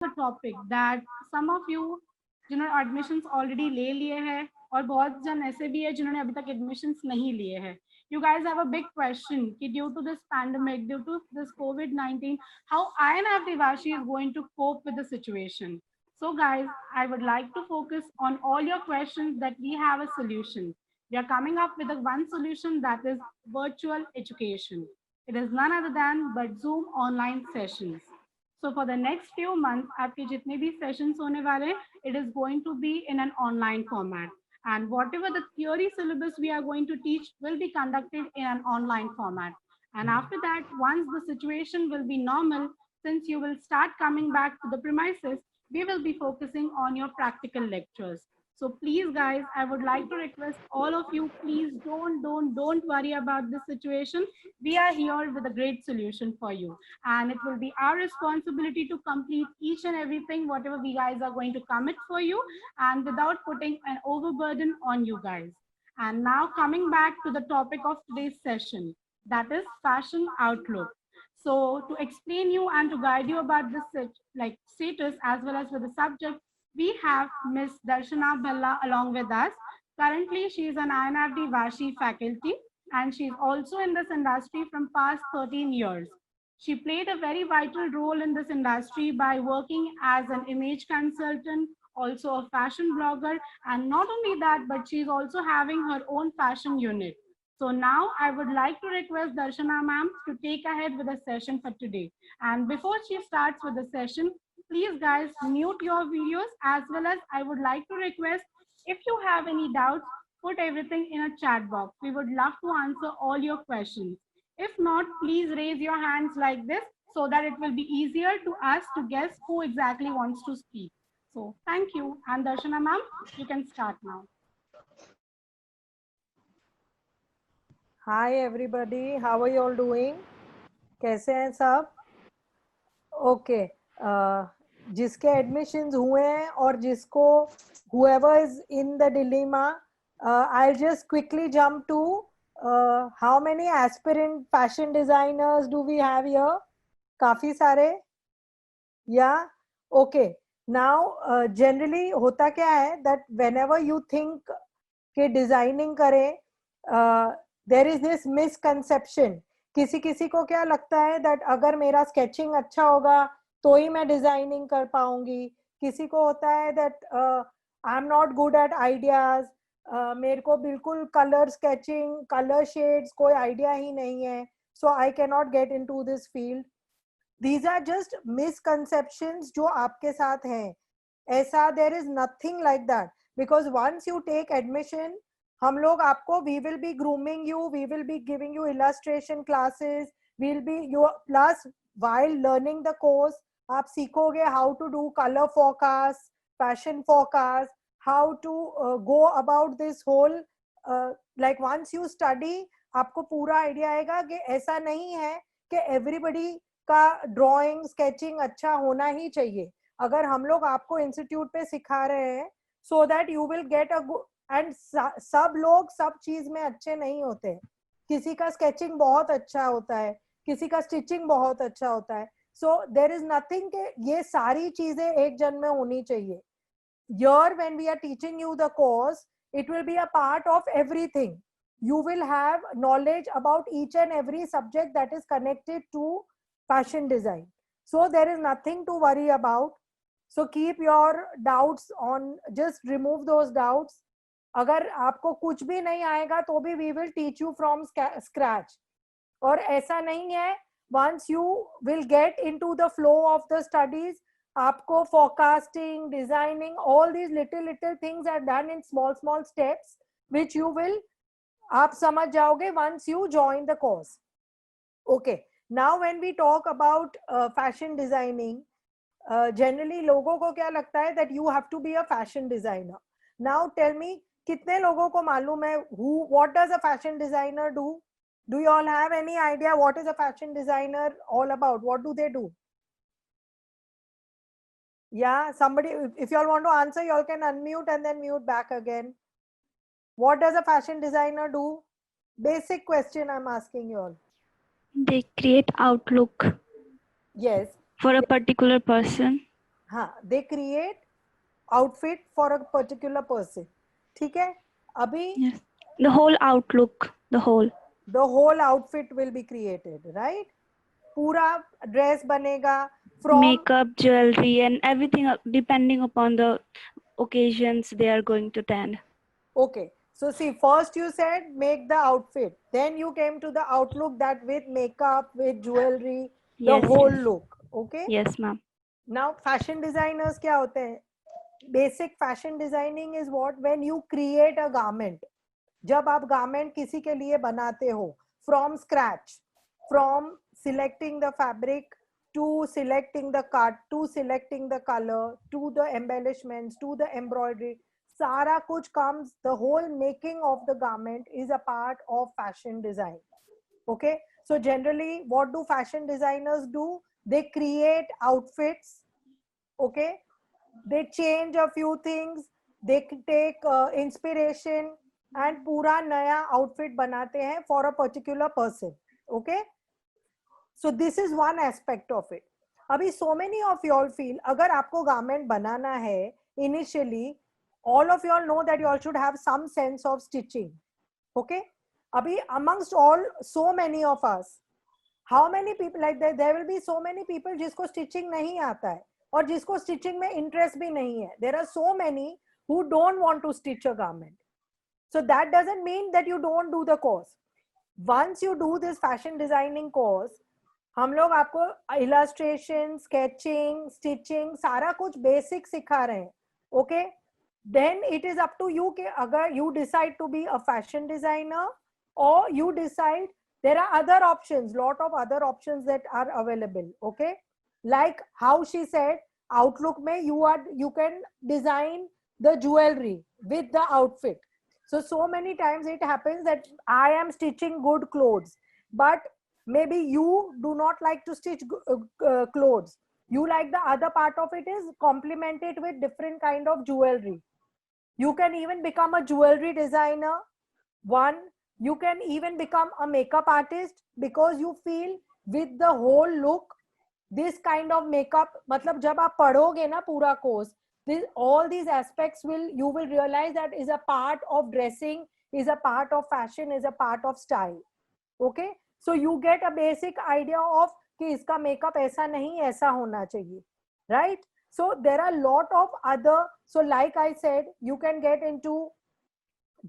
the topic that some of you जिन्होंने admissions already ले लिए हैं और बहुत जन ऐसे भी है जिन्होंने अभी तक एडमिशंस नहीं लिए हैं. You guys have a big question कि due to this pandemic, due to this COVID-19, how INFD Vashi is going to cope with the situation. So guys, I would like to focus on all your questions that we have a solution. We are coming up with a one solution, that is virtual education. It is none other than but Zoom online sessions. So for the next few months, आपके जितने भी sessions होने वाले, it is going to be in an online format. And whatever the theory syllabus we are going to teach will be conducted in an online format. And after that, once the situation will be normal, since you will start coming back to the premises, we will be focusing on your practical lectures. So please guys, I would like to request all of you, please don't worry about this situation. We are here with a great solution for you. And it will be our responsibility to complete each and everything, whatever we guys are going to commit for you, and without putting an overburden on you guys. And now coming back to the topic of today's session, that is fashion outlook. So to explain you and to guide you about this status as well as with the subject, we have Miss Darshana Bhalla along with us. Currently, she is an INFD Vashi faculty and she is also in this industry from past 13 years. She played a very vital role in this industry by working as an image consultant, also a fashion blogger, and not only that, but she's also having her own fashion unit. So now I would like to request Darshana ma'am to take ahead with the session for today. And before she starts with the session, please guys mute your videos, as well as I would like to request, if you have any doubts, put everything in a chat box. We would love to answer all your questions. If not, please raise your hands like this so that it will be easier to us to guess who exactly wants to speak. So thank you. And Darshana ma'am, you can start now. Hi everybody, how are you all doing? कैसे हैं सब? Okay, जिसके admissions हुए हैं और जिसको whoever is in the dilemma, I'll just quickly jump to how many aspirant fashion designers do we have here? काफी सारे? Yeah, okay. Now generally होता क्या है that whenever you think कि designing करें, there is this misconception. किसी किसी को क्या लगता है that अगर मेरा sketching अच्छा होगा तो ही मैं designing कर पाऊंगी. किसी को होता है that I'm not good at ideas. मेरे को बिल्कुल color sketching, color shades कोई idea ही नहीं है. So I cannot get into this field. These are just misconceptions जो आपके साथ हैं. ऐसा there is nothing like that. Because once you take admission, हम लोग आपको we will be grooming you, we will be giving you illustration classes, we'll be your plus while learning the course आप सीखोगे how to do color forecast, fashion forecast, how to go about this whole like once you study आपको पूरा idea आएगा कि ऐसा नहीं है कि everybody का drawing sketching अच्छा होना ही चाहिए. अगर हम लोग आपको institute पे सिखा रहे हैं so that you will get a good and सब लोग सब चीज में अच्छे नहीं होते. किसी का sketching बहुत अच्छा होता है, किसी का stitching बहुत अच्छा होता है. So there is nothing के ये सारी चीजें एक जन में होनी चाहिए. Here when we are teaching you the course, it will be a part of everything. You will have knowledge about each and every subject that is connected to fashion design. So there is nothing to worry about. So keep your doubts on, just remove those doubts. अगर आपको कुछ भी नहीं आएगा तो भी we will teach you from scratch. और ऐसा नहीं है, once you will get into the flow of the studies, आपको forecasting, designing, all these little things are done in small steps, which you will, आप समझ जाओगे once you join the course. Okay, now when we talk about fashion designing, generally लोगों को क्या लगता है that you have to be a fashion designer. Now tell me, कितने लोगों को मालूम है what does a fashion designer do? Do you all have any idea what is a fashion designer all about? What do they do? Yeah, somebody, if you all want to answer, you all can unmute and then mute back again. What does a fashion designer do? Basic question I'm asking you all. They create outlook. Yes. For a particular person. हाँ, they create outfit for a particular person. ठीक है, अभी Yes. The whole outlook, the whole outfit will be created, right? पूरा dress बनेगा from makeup, jewelry, and everything depending upon the occasions they are going to attend. Okay, so see, first you said make the outfit, then you came to the outlook, that with makeup, with jewelry, the Yes, whole yes. look. Okay, Yes, ma'am. now fashion designers क्या होते हैं? Basic fashion designing is what, when you create a garment, जब आप garment किसी के लिए बनाते हो from scratch, from selecting the fabric to selecting the cut to selecting the color to the embellishments to the embroidery, सारा कुछ comes, the whole making of the garment is a part of fashion design. Okay, so generally what do fashion designers do? They create outfits. Okay, they change a few things, they take inspiration and पूरा नया outfit बनाते हैं for a particular person. Okay, so this is one aspect of it. अभी so many of you all feel अगर आपको garment बनाना है, initially all of you all know that you all should have some sense of stitching. Okay, अभी amongst all so many of us, how many people, like there will be so many people जिसको stitching नहीं आता है और जिसको stitching में interest भी नहीं है. There are so many who don't want to stitch a garment. So that doesn't mean that you don't do the course. Once you do this fashion designing course, हम लोग आपको illustration, sketching, stitching सारा कुछ basic सिखा रहे हैं. Okay, then it is up to you कि अगर you decide to be a fashion designer or you decide, there are other options, lot of other options that are available. Okay, like how she said, outlook mein you can design the jewelry with the outfit. So many times it happens that I am stitching good clothes, but maybe you do not like to stitch clothes. You like the other part of it is complement it with different kind of jewelry. You can even become a jewelry designer. One, you can even become a makeup artist because you feel with the whole look, this kind of makeup, मतलब जब आप पढ़ोगे ना पूरा course, all these aspects you will realize that is a part of dressing, is a part of fashion, is a part of style. Okay, so you get a basic idea of कि इसका makeup ऐसा नहीं ऐसा होना चाहिए, right? So there are a lot of other, so like I said, you can get into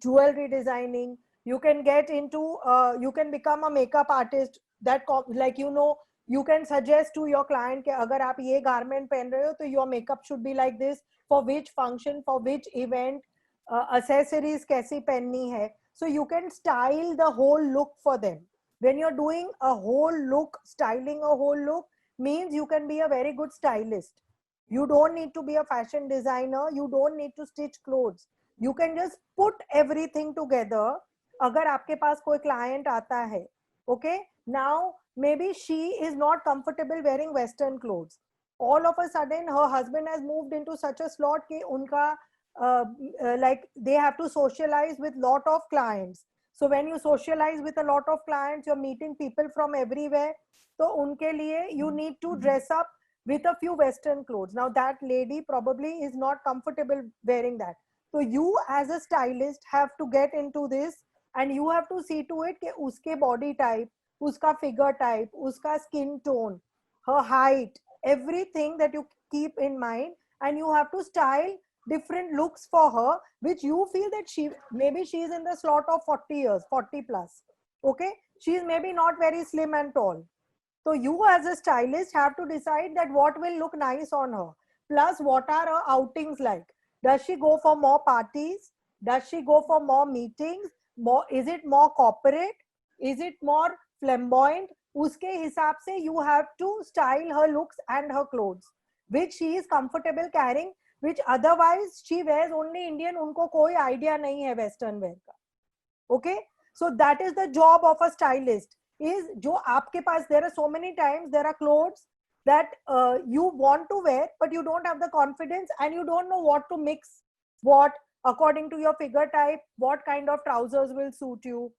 jewelry designing, you can get into you can become a makeup artist, that like you can suggest to your client कि अगर आप ये garment पहन रहे हो तो your makeup should be like this, for which function, for which event, accessories कैसी पहननी है. So you can style the whole look for them. When you're doing a whole look, styling a whole look means you can be a very good stylist. You don't need to be a fashion designer, you don't need to stitch clothes, you can just put everything together. अगर आपके पास कोई client आता है, okay, now maybe she is not comfortable wearing western clothes, all of a sudden her husband has moved into such a slot कि उनका like they have to socialize with lot of clients. So when you socialize with a lot of clients, you're meeting people from everywhere, तो उनके लिए you need to dress up with a few western clothes. Now that lady probably is not comfortable wearing that, so you as a stylist have to get into this and you have to see to it कि उसके body type, उसका figure type, उसका skin tone, her height, everything that you keep in mind, and you have to style different looks for her, which you feel that maybe she is in the slot of 40 years, 40 plus. Okay, she is maybe not very slim and tall. So you as a stylist have to decide that what will look nice on her. Plus, what are her outings like? Does she go for more parties? Does she go for more meetings? Is it more corporate? Is it more flamboyant? Uske hisab se you have to style her looks and her clothes, which she is comfortable carrying, which otherwise she wears only Indian, unko koi idea nahi hai western wear ka. Okay, so that is the job of a stylist, is जो आपके पास, there are so many times there are clothes that you want to wear but you don't have the confidence and you don't know what to mix, what according to your figure type, what kind of trousers will suit you,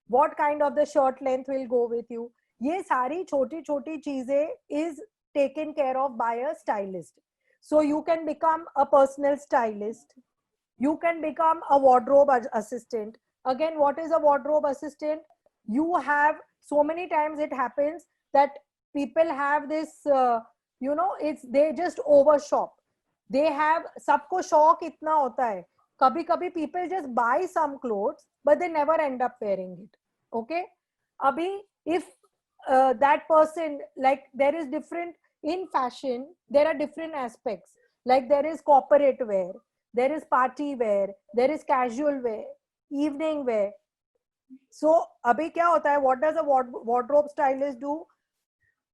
what kind of the shirt length will go with you. ये सारी छोटी छोटी चीजें is taken care of by a stylist. So you can become a personal stylist. You can become a wardrobe assistant. Again, what is a wardrobe assistant? You have, so many times it happens that people have this, it's, they just overshop. They have, सबको शौक इतना होता है, कभी कभी people just buy some clothes but they never end up wearing it. Okay, abhi if that person, like, there is different in fashion, there are different aspects, like there is corporate wear, there is party wear, there is casual wear, evening wear. So abhi kya hota hai, what does a wardrobe stylist do?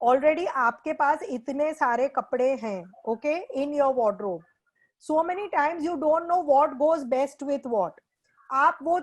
Already आपके पास इतने सारे कपड़े हैं, okay, in your wardrobe. So many times you don't know what goes best with what. आप वो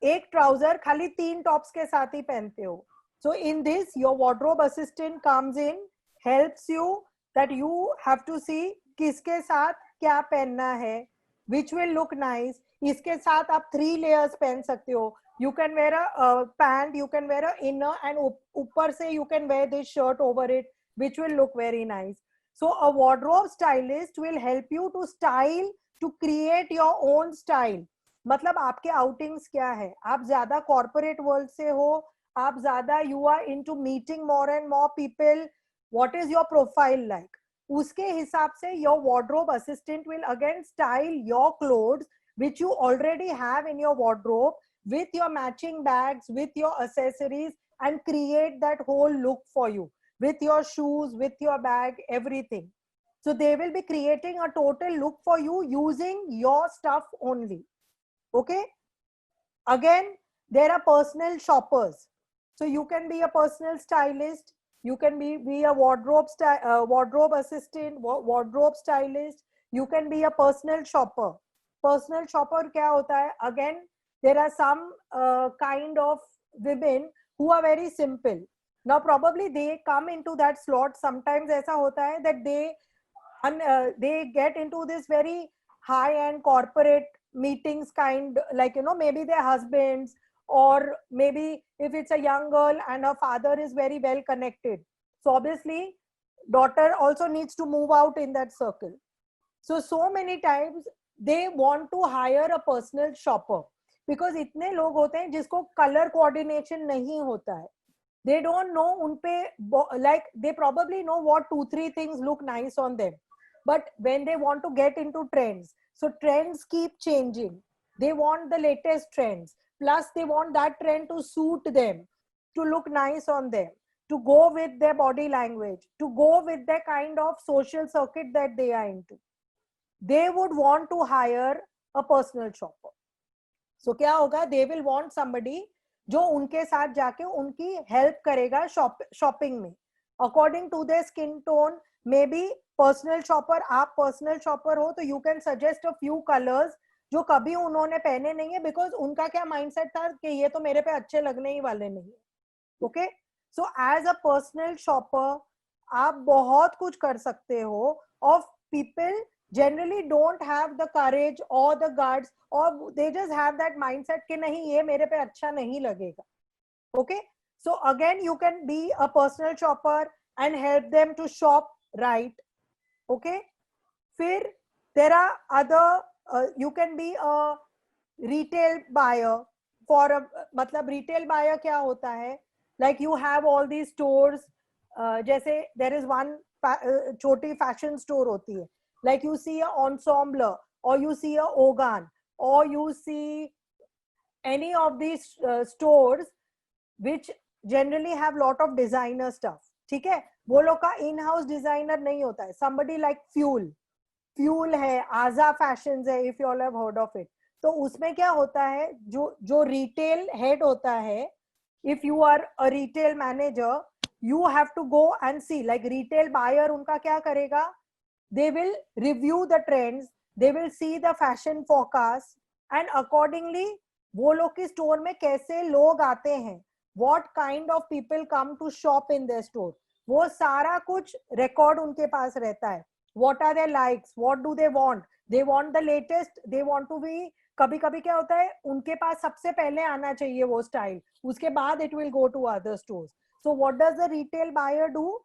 एक trouser खाली 3 tops के साथ ही पहनते हो. So in this, your wardrobe assistant comes in, helps you that you have to see किसके साथ क्या पहनना है, which will look nice. इसके साथ आप 3 layers पहन सकते हो. You can wear a pant, you can wear a inner, and ऊपर से you can wear this shirt over it, which will look very nice. So a wardrobe stylist will help you to style, to create your own style. मतलब आपके outings क्या है, आप ज़्यादा corporate world से हो, आप ज़्यादा you are into meeting more and more people, what is your profile like? उसके हिसाब से your wardrobe assistant will again style your clothes which you already have in your wardrobe with your matching bags, with your accessories, and create that whole look for you with your shoes, with your bag, everything. So they will be creating a total look for you using your stuff only. Okay, again there are personal shoppers. So you can be a personal stylist, you can be a wardrobe assistant, wardrobe stylist, you can be a personal shopper. Personal shopper kya hota hai? Again, there are some kind of women who are very simple. Now probably they come into that slot. Sometimes aisa hota hai that they get into this very high end corporate meetings kind, like, maybe their husbands, or maybe if it's a young girl and her father is very well connected, so obviously daughter also needs to move out in that circle. So many times they want to hire a personal shopper because इतने लोग होते हैं जिसको color coordination नहीं होता है. They don't know unpe, like they probably know what 2-3 things look nice on them, but when they want to get into trends, so trends keep changing. They want the latest trends, plus they want that trend to suit them, to look nice on them, to go with their body language, to go with the kind of social circuit that they are into. They would want to hire a personal shopper. So क्या होगा, they will want somebody जो उनके साथ जाके उनकी help करेगा shopping में, according to their skin tone. Maybe personal shopper, आप personal shopper हो तो you can suggest a few colors जो कभी उन्होंने पहने नहीं है, because उनका क्या mindset था कि ये तो मेरे पे अच्छे लगने ही वाले नहीं है. Okay, so as a personal shopper आप बहुत कुछ कर सकते हो. Of people generally don't have the courage or the guts, or they just have that mindset कि नहीं ये मेरे पे अच्छा नहीं लगेगा. Okay, so again you can be a personal shopper and help them to shop right. Okay, फिर there are other, you can be a retail buyer for a, मतलब retail buyer क्या होता है, like you have all these stores, जैसे there is one छोटी fashion store होती है, like you see a Ensemble, or you see a Ogan, or you see any of these stores which generally have lot of designer stuff. ठीक है, वो लोग का in house designer नहीं होता है. Somebody like Fuel है, Aza Fashions है, if you all have heard of it. तो उसमें क्या होता है, जो retail head होता है, if you are a retail manager, you have to go and see, like retail buyer उनका क्या करेगा, they will review the trends, they will see the fashion forecast, and accordingly वो लोग की store में कैसे लोग आते हैं, what kind of people come to shop in their store, वो सारा कुछ record उनके पास रहता है. What are their likes, what do they want the latest, they want to be, कभी कभी क्या होता है उनके पास सबसे पहले आना चाहिए वो स्टाइल, उसके बाद it will go to other stores. So what does the retail buyer do?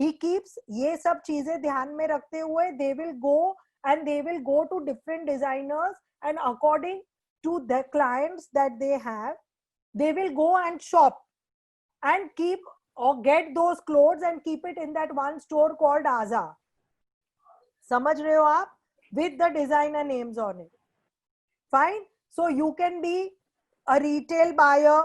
he keeps ये सब चीजें ध्यान में रखते हुए they will go and they will go to different designers and according to the clients that they have, they will go and shop and keep or get those clothes and keep it in that one store called Aza. समझ रहे हो आप? With the designer names on it. Fine. So you can be a retail buyer.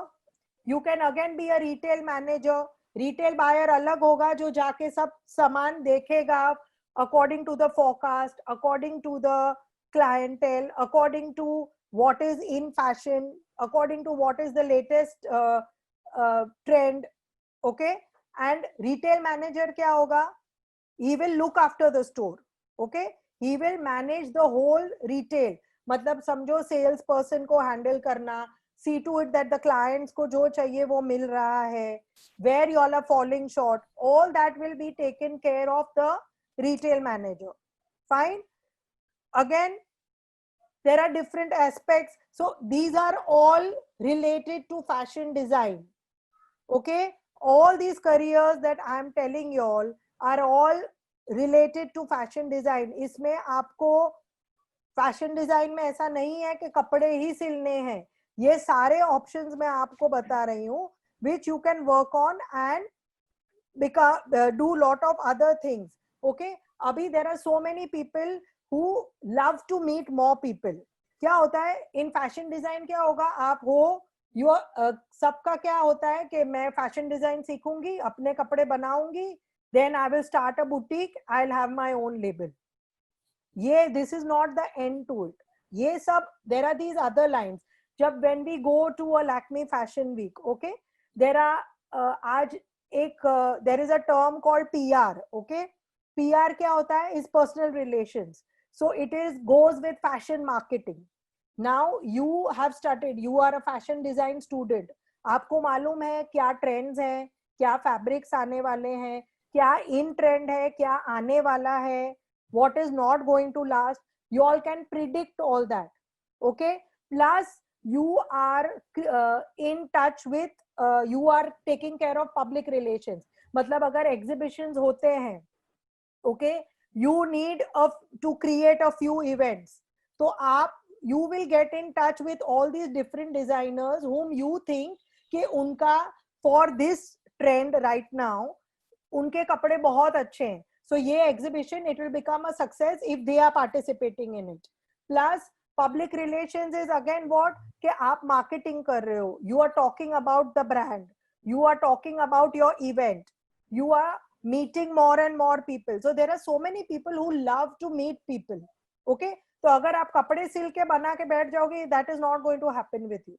You can again be a retail manager. Retail buyer अलग होगा जो जाके सब सामान देखेगा according to the forecast, according to the clientele, according to what is in fashion, according to what is the latest trend. Okay. And retail manager क्या होगा? He will look after the store. Okay. He will manage the whole retail. मतलब समझो sales person को handle करना, see to it that the clients को जो चाहिए वो मिल रहा है, where you all are falling short, all that will be taken care of the retail manager. Fine. Again, there are different aspects. So these are all related to fashion design. Okay. All these careers that I am telling you all are all related to fashion design. इसमें आपको fashion design में ऐसा नहीं है कि कपड़े ही सिलने हैं, ये सारे ऑप्शंस मैं आपको बता रही हूँ which you can work on and do lot of other things. Okay. अभी there are so many people who love to meet more people. क्या होता है इन फैशन डिजाइन? क्या होगा, आप हो सबका क्या होता है कि मैं फैशन डिजाइन सीखूंगी, अपने कपड़े बनाऊंगी, then I will start a boutique, I'll have my own label. ये this is not the end to it. ये सब there are these other lines. जब when we go to a Lakme Fashion Week, okay, there are आज एक there is a term called PR. Okay, PR क्या होता है? Is personal relations. So it is goes with fashion marketing. Now you have started, you are a fashion design student. आपको मालूम है क्या trends हैं, क्या फैब्रिक्स आने वाले हैं, क्या इन ट्रेंड है, क्या आने वाला है, what is not going to last. You all can predict all that. Okay. Plus you are in touch with you are taking care of public relations. मतलब अगर exhibitions होते हैं, okay, you need to create a few events. तो आप you will get in touch with all these different designers whom you think कि उनका for this trend right now उनके कपड़े बहुत अच्छे हैं. So ये exhibition, it will become a success if they are participating in it. Plus public relations is again what? कि आप marketing कर रहे हो. You are talking about the brand. You are talking about your event. You are meeting more and more people. So there are so many people who love to meet people. Okay. तो अगर आप कपड़े सिल के बना के बैठ जाओगे, that is not going to happen with you.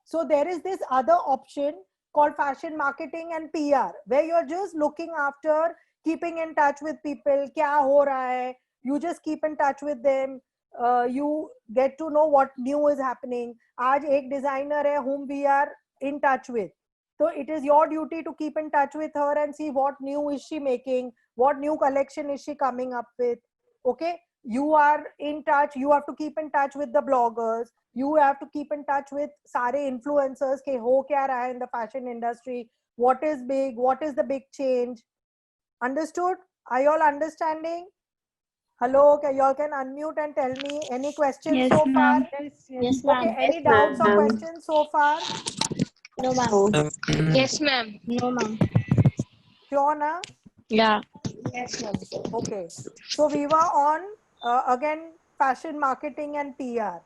So there is this other option called fashion marketing and PR, where you're just looking after keeping in touch with people. क्या हो रहा है? You just keep in touch with them. You get to know what new is happening. आज एक designer है whom we are in touch with. So it is your duty to keep in touch with her and see what new is she making, what new collection is she coming up with. Okay. You are in touch. You have to keep in touch with the bloggers. You have to keep in touch with सारे influencers के हो क्या रहा है in the fashion industry. What is big? What is the big change? Understood? Are you all understanding? Hello, okay, you all can unmute and tell me any questions Yes, so far? ma'am. Yes, Okay, ma'am. any doubts or questions so far? No, ma'am. Yes, ma'am. No, ma'am. Sure, na? Yeah. Yes, ma'am. Okay, so we were on again fashion marketing and PR.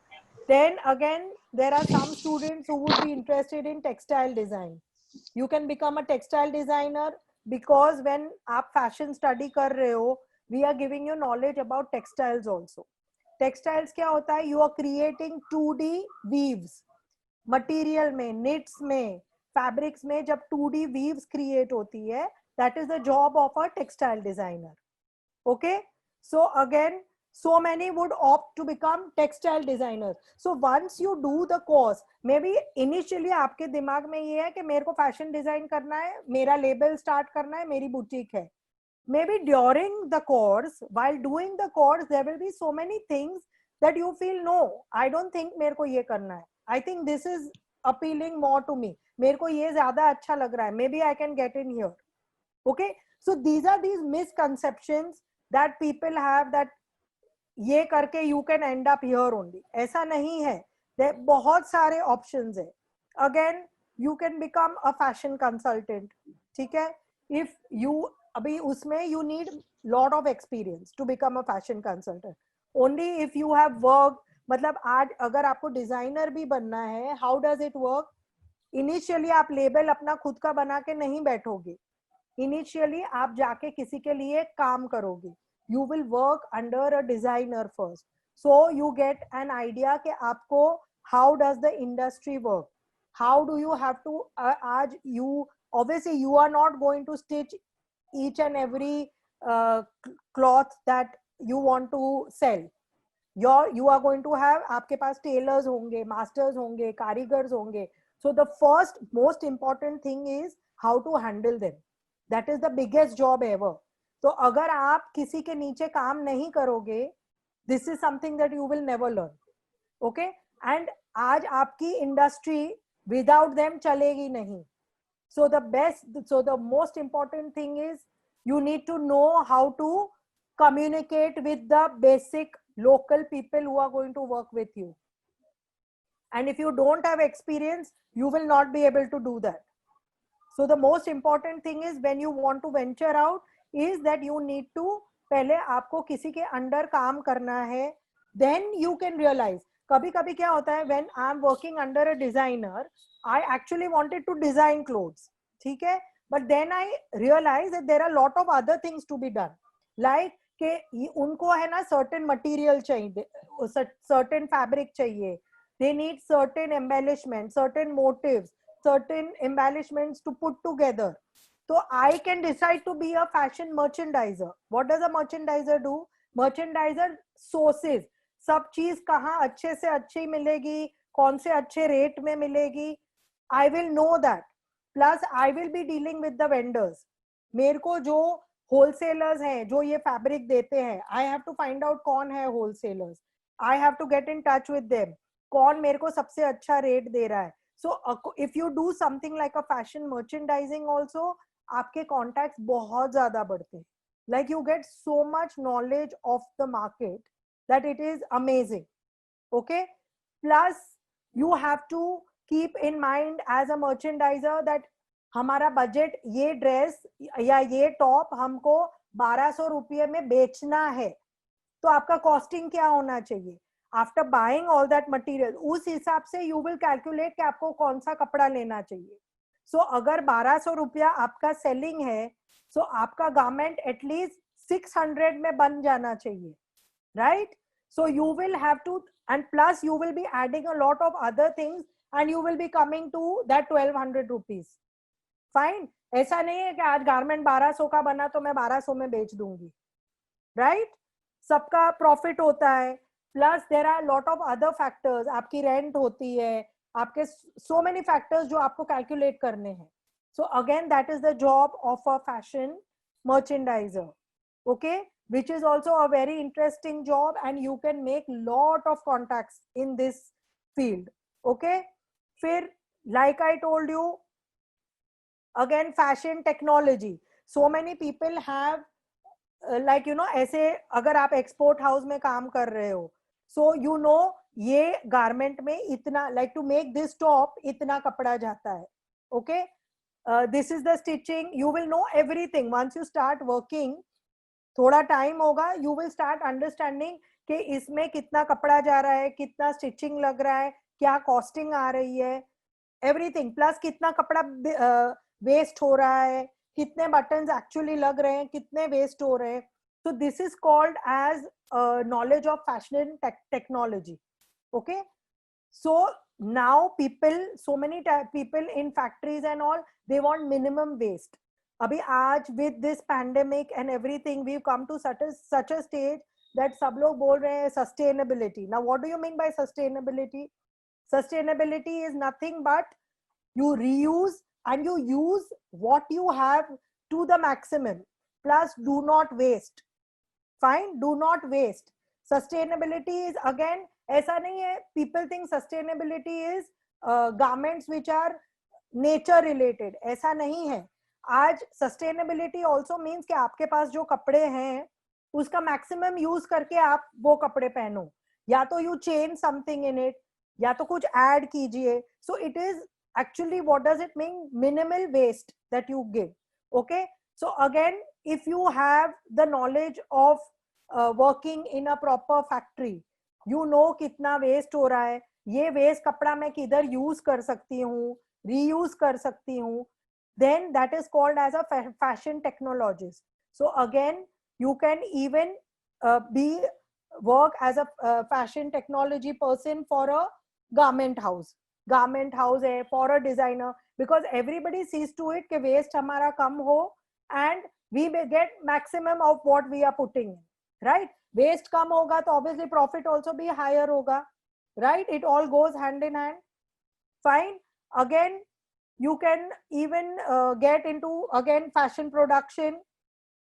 Then again, there are some students who would be interested in textile design. You can become a textile designer because when आप fashion study कर रहे हो, we are giving you knowledge about textiles also. Textiles क्या होता है? You are creating 2D weaves. Material में, knits में, fabrics में जब 2D weaves create होती है, that is the job of a textile designer. Okay. So again, so many would opt to become textile designers. So once you do the course, maybe initially आपके दिमाग में ये है कि मेरे को fashion design करना है, मेरा label start करना है, मेरी boutique है. Maybe during the course, while doing the course, there will be so many things that you feel, no, I don't think मेरे को ये करना है. I think this is appealing more to me. मेरे को ये ज़्यादा अच्छा लग रहा है. Maybe I can get in here. Okay. So these are these misconceptions that people have, that ये करके you can end up here only. ऐसा नहीं है. There बहुत सारे options है. Again, you can become a fashion consultant. ठीक है? If you अभी उसमें you need lot of experience to become a fashion consultant. Only if you have worked, मतलब आज अगर आपको डिजाइनर भी बनना है, how does it work? Initially आप लेबल अपना खुद का बना के नहीं बैठोगे. Initially आप जाके किसी के लिए काम करोगे. You will work under a designer first, so you get an idea कि आपको how does the industry work, how do you have to आज you obviously you are not going to stitch each and every cloth that you want to sell. You are going to have, आपके पास tailors होंगे, masters होंगे, कारीगर्स होंगे. So the first most important thing is how to handle them. That is the biggest job ever. तो अगर आप किसी के नीचे काम नहीं करोगे, this is something that you will never learn. Okay? And आज आपकी industry without them चलेगी नहीं. So the most important thing is you need to know how to communicate with the basic local people who are going to work with you. And if you don't have experience, you will not be able to do that. So the most important thing is when you want to venture out is that you need to पहले आपको किसी के under काम करना है, then you can realize. कभी कभी क्या होता है, when I am working under a designer, I actually wanted to design clothes, ठीक है, but then I realized that there are a lot of other things to be done, like कि उनको है ना certain material चाहिए, certain fabric चाहिए, they need certain embellishments, certain motifs, certain embellishments to put together. So I can decide to be a fashion merchandiser. What does a merchandiser do? Merchandiser sources सब चीज कहाँ अच्छे से अच्छी मिलेगी, कौन से अच्छे रेट में मिलेगी. I will know that. Plus I will be dealing with the vendors. मेरे को जो wholesalers हैं जो ये fabric देते हैं, I have to find out कौन है wholesalers. I have to get in touch with them. कौन मेरे को सबसे अच्छा रेट दे रहा है. So if you do something like a fashion merchandising also, आपके contacts बहुत ज़्यादा बढ़ते हैं. Like you get so much knowledge of the market that it is amazing. Okay? Plus you have to keep in mind as a merchandiser that हमारा budget ये dress या ये top हमको 1200 रुपये में बेचना है, तो आपका costing क्या होना चाहिए? After buying all that material, उस हिसाब से you will calculate कि आपको कौन सा कपड़ा लेना चाहिए. So अगर 1200 रुपया आपका selling है, so आपका garment at least 600 में बन जाना चाहिए, right? So you will have to, and plus you will be adding a lot of other things and you will be coming to that 1200 rupees. Fine? ऐसा नहीं है कि आज garment 1200 का बना तो मैं 1200 में बेच दूंगी, right? सबका profit होता है. Plus there are a lot of other factors. आपकी rent होती है, आपके so many factors जो आपको calculate करने हैं. So again, that is the job of a fashion merchandiser. Okay? Which is also a very interesting job and you can make lot of contacts in this field. Okay? फिर like I told you, again fashion technology. So many people have like you know, ऐसे अगर आप export house में काम कर रहे हो, so you know ये garment में इतना, like to make this top इतना कपड़ा जाता है. Okay? This is the stitching. You will know everything once you start working. थोड़ा टाइम होगा, you will start understanding कि इसमें कितना कपड़ा जा रहा है, कितना स्टिचिंग लग रहा है, क्या कॉस्टिंग आ रही है, एवरीथिंग. प्लस कितना कपड़ा वेस्ट हो रहा है, कितने बटन्स एक्चुअली लग रहे हैं, कितने वेस्ट हो रहे हैं. So this is called as knowledge of fashion technology. Okay? So now so many people in factories and all, they want minimum waste. अभी आज with this pandemic and everything, we've come to such a stage that सब लोग बोल रहे हैं sustainability. Now what do you mean by sustainability? Sustainability is nothing but you reuse and you use what you have to the maximum. Plus do not waste. Fine? Do not waste. Sustainability is again, ऐसा नहीं है, people think sustainability is garments which are nature related. ऐसा नहीं है. आज sustainability also means कि आपके पास जो कपड़े हैं उसका मैक्सिमम यूज करके आप वो कपड़े पहनो, या तो you change something in it, या तो कुछ ऐड कीजिए. So it is actually what does it mean? Minimal waste that you give. Okay, so again, if you have the knowledge of working in a proper factory, you know कितना waste हो रहा है, ये waste कपड़ा मैं किधर use कर सकती हूँ, reuse कर सकती हूँ, then that is called as a fashion technologist. So again, you can even work as a fashion technology person for a garment house है, for a designer, because everybody sees to it कि waste हमारा कम हो and we may get maximum of what we are putting in, right? Waste कम होगा तो obviously profit also be higher होगा, right? It all goes hand in hand. Fine. Again, you can even get into again fashion production.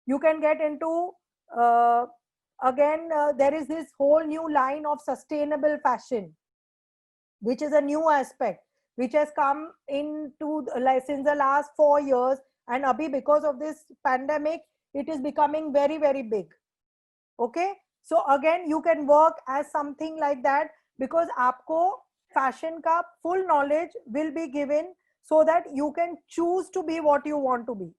You can get into there is this whole new line of sustainable fashion, which is a new aspect which has come into like since the last 4 years, and abhi because of this pandemic it is becoming very very big. Okay, so again you can work as something like that, because aapko fashion ka full knowledge will be given so that you can choose to be what you want to be.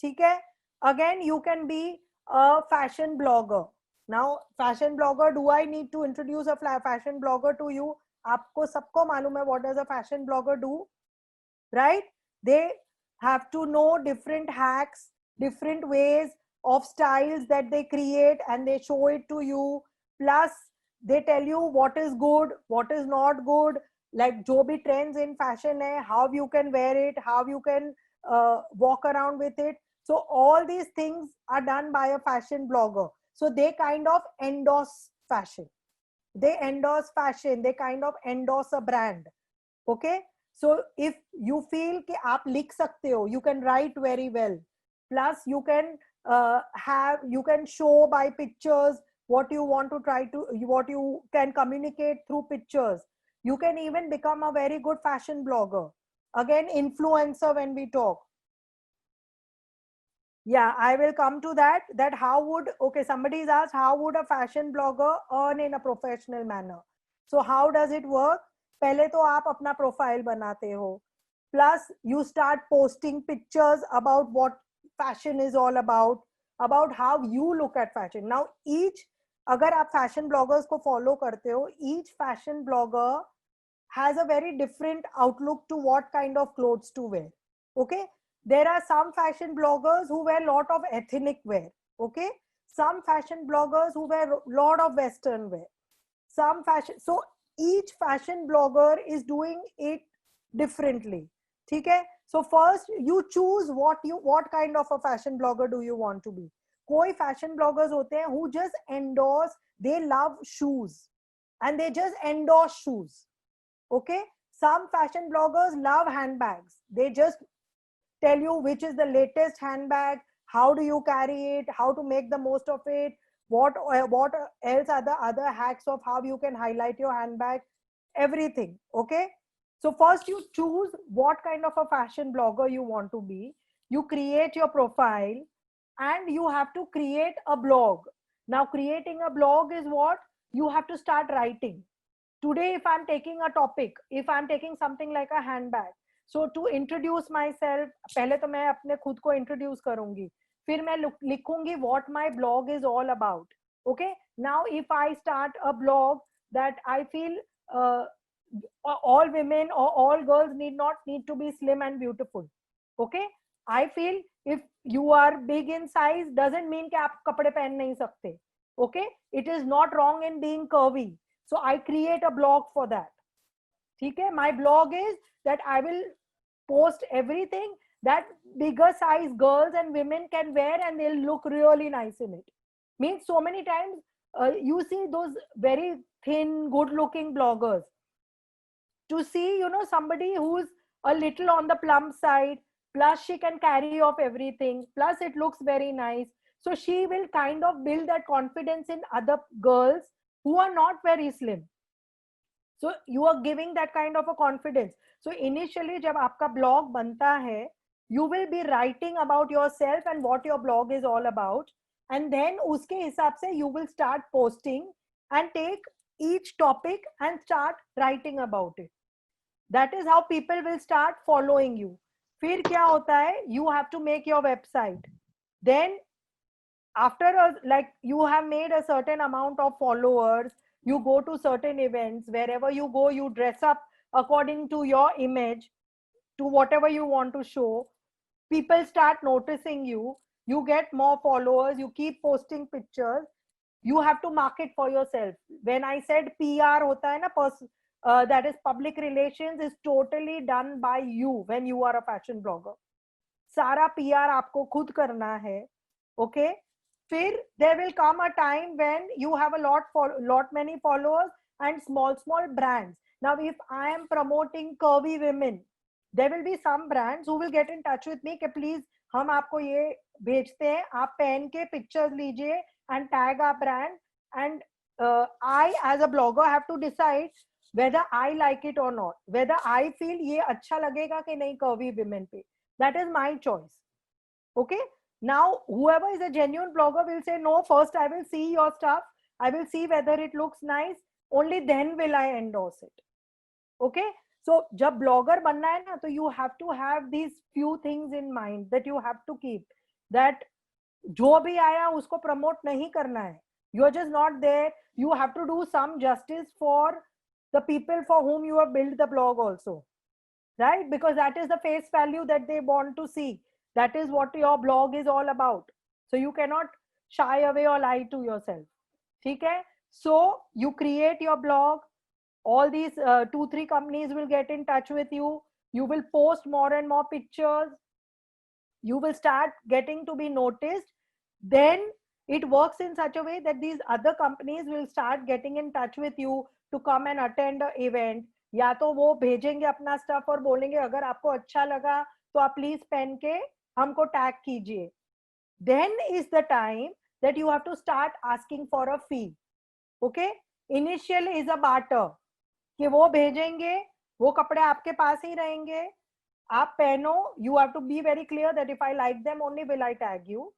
ठीक है? Again, you can be a fashion blogger. Now, fashion blogger, do I need to introduce a fashion blogger to you? आपको सबको मालूम है what does a fashion blogger do, right? They have to know different hacks, different ways of styles that they create, and they show it to you. Plus, they tell you what is good, what is not good, like जो भी trends in fashion है, how you can wear it, how you can walk around with it. So all these things are done by a fashion blogger. So they kind of endorse fashion. They endorse fashion. They kind of endorse a brand. Okay. So if you feel कि आप लिख सकते हो, you can write very well. Plus you can you can show by pictures what you want to what you can communicate through pictures. You can even become a very good fashion blogger. Again, influencer when we talk. Yeah, I will come to that. That how would, okay, somebody's asked, how would a fashion blogger earn in a professional manner? So how does it work? पहले तो आप अपना profile बनाते हो. Plus you start posting pictures about what fashion is all about how you look at fashion. Now each, अगर आप fashion bloggers को follow करते हो, each fashion blogger has a very different outlook to what kind of clothes to wear. Okay. There are some fashion bloggers who wear a lot of ethnic wear. Okay. Some fashion bloggers who wear a lot of Western wear. Some fashion. So each fashion blogger is doing it differently. Okay. So first you choose what kind of a fashion blogger do you want to be. Koi fashion bloggers hote hain who just endorse, they love shoes and they just endorse shoes. Okay. Some fashion bloggers love handbags. They just tell you which is the latest handbag, how do you carry it, how to make the most of it, what else are the other hacks of how you can highlight your handbag, everything. Okay. So first you choose what kind of a fashion blogger you want to be. You create your profile and you have to create a blog. Now creating a blog is what? You have to start writing. Today, if I'm taking a topic, if I'm taking something like a handbag, so to introduce myself, पहले तो मैं अपने खुद को introduce करूँगी, फिर मैं लिखूँगी what my blog is all about. Okay. Now, if I start a blog that I feel all women or all girls need to be slim and beautiful. Okay. I feel if you are big in size doesn't mean कि आप कपड़े पहन नहीं सकते. Okay. It is not wrong in being curvy. So I create a blog for that. Okay. My blog is that I will post everything that bigger size girls and women can wear and they'll look really nice in it. Means so many times you see those very thin, good looking bloggers. To see, somebody who's a little on the plump side, plus she can carry off everything, plus it looks very nice. So she will kind of build that confidence in other girls who are not very slim. So you are giving that kind of a confidence. So initially जब आपका blog बनता है, you will be writing about yourself and what your blog is all about, and then uske hisab se you will start posting and take each topic and start writing about it. That is how people will start following you. फिर क्या होता है, you have to make your website. Then after like you have made a certain amount of followers, you go to certain events, wherever you go you dress up according to your image, to whatever you want to show. People start noticing you, you get more followers, you keep posting pictures, you have to market for yourself. When I said PR hota hai na, that is public relations, is totally done by you when you are a fashion blogger. Sara PR aapko khud karna hai. Okay, फिर there will come a time when you have a lot many followers and small brands. Now if I am promoting curvy women, there will be some brands who will get in touch with me कि please हम आपको ये भेजते हैं, आप पहन के pictures लीजिए and tag our brand, and I as a blogger have to decide whether I like it or not, whether I feel ये अच्छा लगेगा कि नहीं curvy women पे. That is my choice. Okay, now whoever is a genuine blogger will say no, first I will see your stuff, I will see whether it looks nice, only then will I endorse it. Okay, so jab blogger banna hai na, so you have to have these few things in mind that you have to keep, that jo bhi aaya usko promote nahi karna hai. You are just not there. You have to do some justice for the people for whom you have built the blog also, right? Because that is the face value that they want to see. That is what your blog is all about. So you cannot shy away or lie to yourself. Okay? So you create your blog. All these 2-3 companies will get in touch with you. You will post more and more pictures. You will start getting to be noticed. Then it works in such a way that these other companies will start getting in touch with you to come and attend an event. या तो वो भेजेंगे अपना stuff और बोलेंगे अगर आपको अच्छा लगा तो आप प्लीज पहन के हमको टैग कीजिए. Then is the time that you have to start asking for a fee. Okay, initial is a barter, कि वो भेजेंगे, वो कपड़े आपके पास ही रहेंगे, आप पहनो. You have to be very clear that if I like them only will I tag you,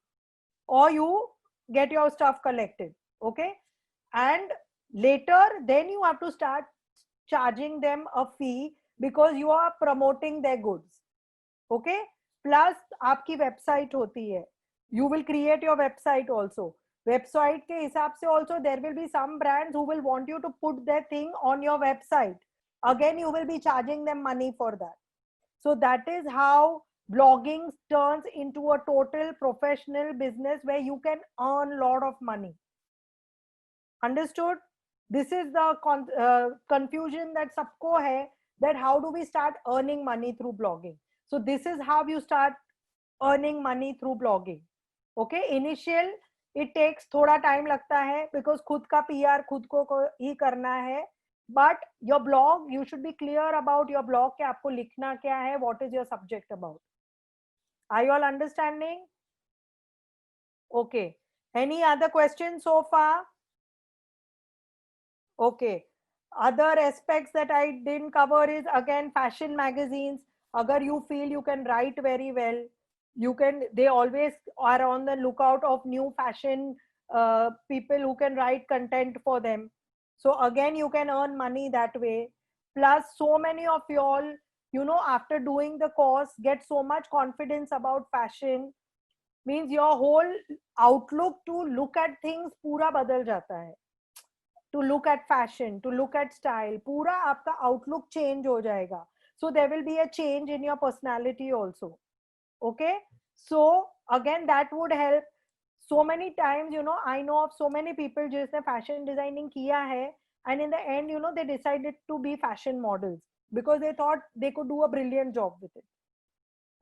or you get your stuff collected. Okay, and later then you have to start charging them a fee because you are promoting their goods. Okay, plus आपकी website होती है, you will create your website also. Website के हिसाब से also there will be some brands who will want you to put their thing on your website. Again you will be charging them money for that. So that is how blogging turns into a total professional business where you can earn a lot of money. Understood? This is the confusion that sabko hai, that how do we start earning money through blogging. So this is how you start earning money through blogging. Okay, initial it takes thoda time lagta hai because khud ka PR khud ko hi karna hai. But your blog, you should be clear about your blog कि आपको लिखना क्या है, what is your subject about. Are you all understanding? Okay. Any other questions so far? Okay. Other aspects that I didn't cover is again fashion magazines. Agar you feel you can write very well, you can. They always are on the lookout of new fashion people who can write content for them. So again, you can earn money that way. Plus, so many of y'all, you know, after doing the course, get so much confidence about fashion. Means your whole outlook to look at things पूरा बदल जाता है. To look at fashion, to look at style, पूरा आपका outlook change हो जाएगा. So there will be a change in your personality also. Okay. So again, that would help. So many times, you know, I know of so many people जिसने fashion designing किया है, and in the end, you know, they decided to be fashion models because they thought they could do a brilliant job with it.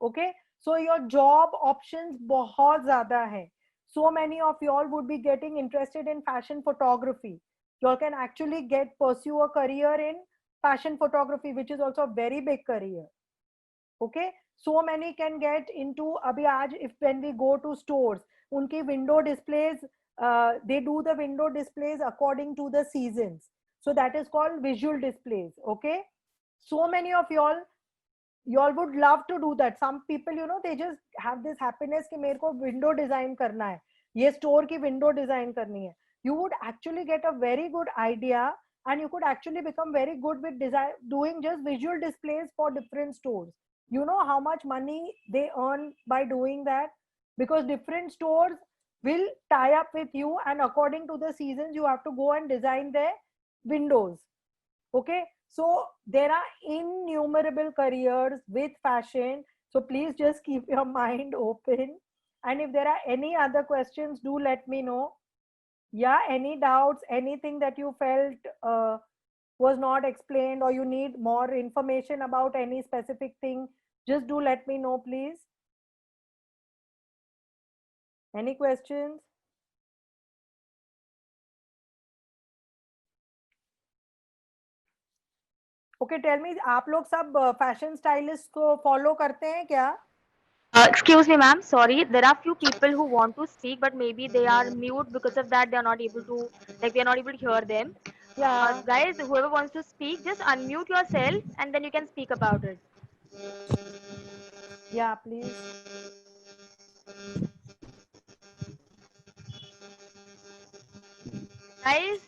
Okay, so your job options बहुत ज़्यादा हैं. So many of y'all would be getting interested in fashion photography. Y'all can actually pursue a career in fashion photography, which is also a very big career. Okay, so many can get into abhi aaj, if when we go to stores, unki window displays, they do the window displays according to the seasons. So that is called visual displays. Okay, so many of y'all you all would love to do that. Some people, you know, they just have this happiness कि मेरे को window design करना है, ये store की window design करनी है. You would actually get a very good idea, and you could actually become very good with design, doing just visual displays for different stores. You know how much money they earn by doing that, because different stores will tie up with you, and according to the seasons you have to go and design their windows. Okay, so there are innumerable careers with fashion, so please just keep your mind open, and if there are any other questions, do let me know. Yeah, any doubts, anything that you felt was not explained, or you need more information about any specific thing, just do let me know, please. Any questions? Okay, tell me, आप लोग सब fashion stylist को follow करते हैं क्या? Excuse me, ma'am. Sorry, there are few people who want to speak, but maybe they are mute. Because of that, they are not able to, like, we are not able to hear them. Yeah. Guys, whoever wants to speak, just unmute yourself, and then you can speak about it. Yeah, please. Guys,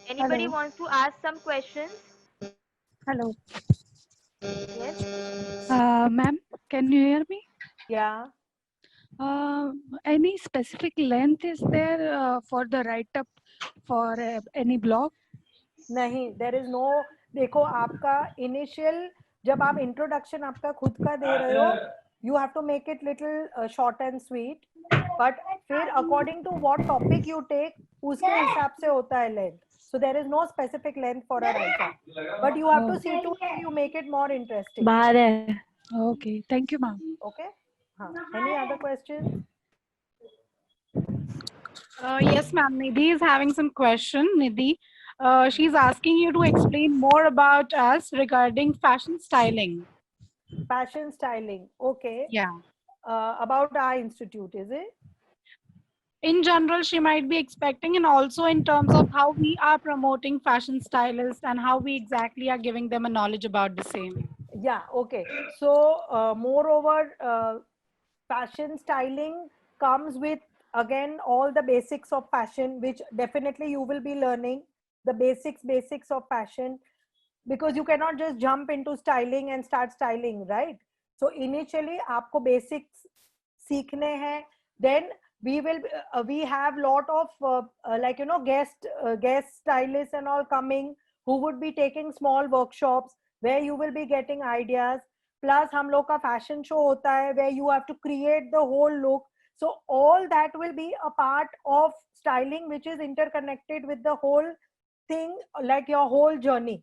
anybody Hello. wants to ask some questions? Hello. Yes. Ma'am, can you hear me? Yeah. Any specific length is there for the write-up for any blog? नहीं, there is no. देखो, आपका initial, जब आप introduction आपका खुद का दे रहे हो, you have to make it little short and sweet, but फिर according to what topic you take, उसके हिसाब से होता है length. So there is no specific length for a write-up, but you have to see to it you make it more interesting. बाहर है. Okay, thank you, ma'am. Okay. Any other questions? Yes, ma'am. Nidhi is having some question. Nidhi, she's asking you to explain more about us regarding fashion styling. Fashion styling. Okay. Yeah. About our institute, is it? In general, she might be expecting, and also in terms of how we are promoting fashion stylists and how we exactly are giving them a knowledge about the same. Yeah, okay. So, moreover, fashion styling comes with, again, all the basics of fashion, which definitely you will be learning the basics of fashion, because you cannot just jump into styling and start styling, right? So initially आपको basics सीखने हैं, then we have lot of like, you know, guest stylists and all coming, who would be taking small workshops where you will be getting ideas. Plus हम लोग का fashion show होता है where you have to create the whole look. So all that will be a part of styling, which is interconnected with the whole thing, like your whole journey.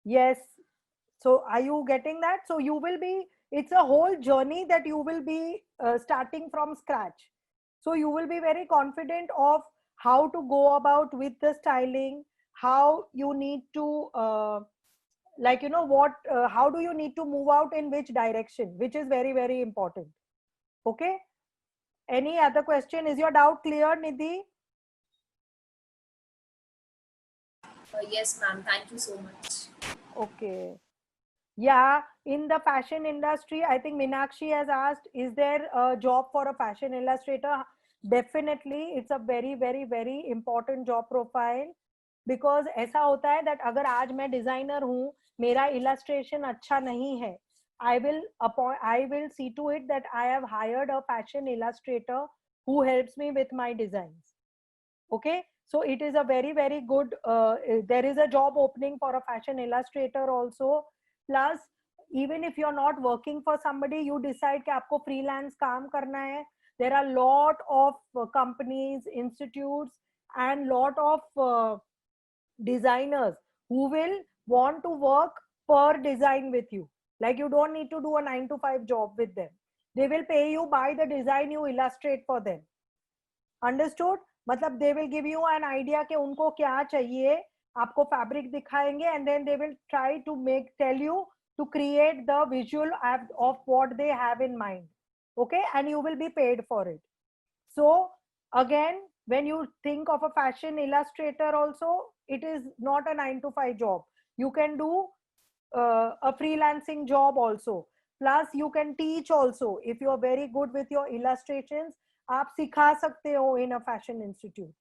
Yes. So are you getting that? So you will be, it's a whole journey that you will be starting from scratch. So you will be very confident of how to go about with the styling, how you need to, like, you know, what, how do you need to move out in which direction, which is very, very important. Okay. Any other question? Is your doubt clear, Nidhi? Yes, ma'am. Thank you so much. Okay. Yeah, in the fashion industry, I think Meenakshi has asked, is there a job for a fashion illustrator? Definitely, it's a very, very, very important job profile, because ऐसा होता है that अगर आज मैं designer हूँ, मेरा illustration अच्छा नहीं है, I will see to it that I have hired a fashion illustrator who helps me with my designs. Okay, so it is a very, very good, there is a job opening for a fashion illustrator also. Plus, even if you're not working for somebody, you decide कि आपको freelance काम करना है, there are lot of companies, institutes, and lot of designers who will want to work per design with you. Like, you don't need to do a 9-to-5 job with them. They will pay you by the design you illustrate for them. Understood? मतलब they will give you an idea कि उनको क्या चाहिए, आपको fabric दिखाएंगे, and then they will try to tell you to create the visual of what they have in mind. Okay, and you will be paid for it. So again, when you think of a fashion illustrator also, it is not a 9-to-5 job. You can do a freelancing job also. Plus you can teach also. If you are very good with your illustrations, आप सिखा सकते हो in a fashion institute.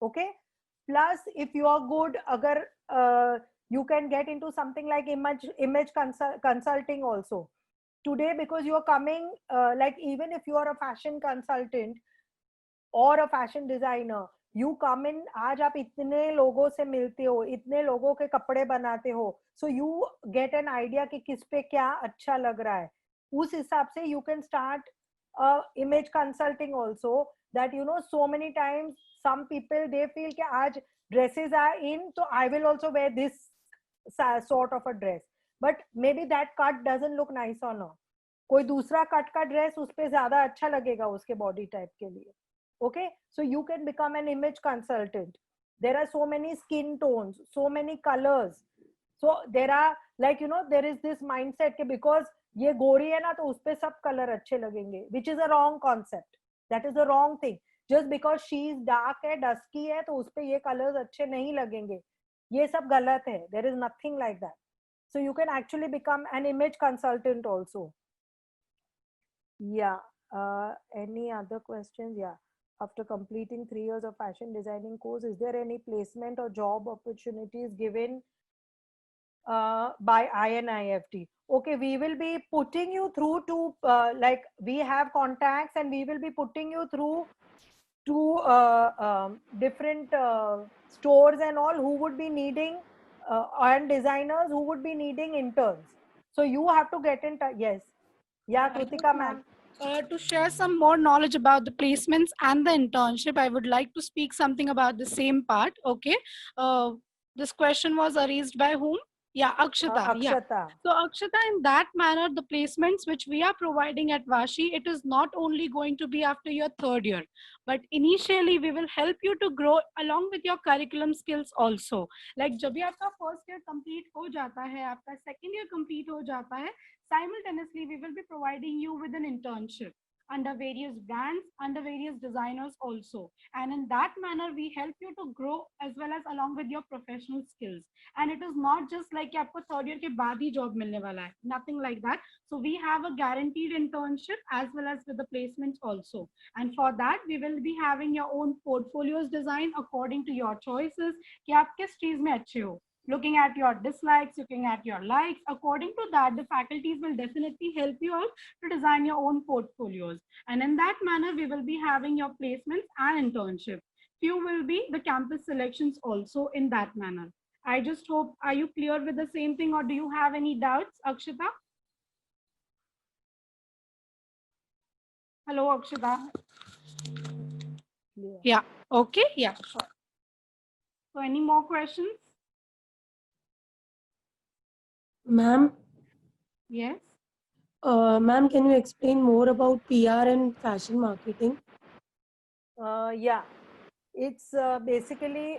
Okay. Plus if you are good, agar you can get into something like image consulting also. Today, because you are coming, like even if you are a fashion consultant or a fashion designer, you come in, आज आप इतने लोगों से मिलते हो, इतने लोगों के कपड़े बनाते हो, so you get an idea कि किस पे क्या अच्छा लग रहा है. उस हिसाब से you can start image consulting also. That you know, so many times some people they feel कि आज dresses are in, so I will also wear this sort of a dress, but maybe that cut doesn't look nice on her. कोई दूसरा cut का dress उस पे ज्यादा अच्छा लगेगा उसके बॉडी टाइप के लिए. Okay, so you can become an image consultant. There are so many skin tones, so many colors. So there are, like, you know, there is this mindset कि because ये गोरी है ना तो उस पे सब कलर अच्छे लगेंगे, which is a wrong concept. That is a wrong thing. Just because she is dark है, dusky है, तो उस पे ये colors अच्छे नहीं लगेंगे. ये सब गलत है. There is nothing like that. So you can actually become an image consultant also. Yeah. Any other questions? Yeah. After completing 3 years of fashion designing course, is there any placement or job opportunities given by INIFT? Okay, we will be putting you through to, like, we have contacts and we will be putting you through to different stores and all who would be needing and designers who would be needing interns. So you have to get in touch. Yes. Yeah, Kritika ma'am. To share some more knowledge about the placements and the internship, I would like to speak something about the same part. Okay. This question was raised by whom? Yeah, Akshata. Yeah. Akshata. So Akshata, in that manner, the placements which we are providing at Vashi, it is not only going to be after your 3rd year, but initially we will help you to grow along with your curriculum skills also. Like जब भी आपका 1st year complete हो जाता है, आपका 2nd year complete हो जाता है, simultaneously we will be providing you with an internship under various brands, under various designers also. And in that manner, we help you to grow as well as along with your professional skills. And it is not just like आपको 3rd year के बाद ही job मिलने वाला है. Nothing like that. So we have a guaranteed internship as well as with the placements also. And for that, we will be having your own portfolios designed according to your choices. कि आप किस चीज में अच्छे हो. Looking at your dislikes, looking at your likes, according to that, the faculties will definitely help you out to design your own portfolios. And in that manner, we will be having your placements and internship. Few will be the campus selections also in that manner. I just hope, are you clear with the same thing or do you have any doubts, Akshita? Hello, Akshita. Yeah. Okay. Yeah, sure. So any more questions? Ma'am, Yes. ma'am, can you explain more about PR and fashion marketing? Yeah, it's basically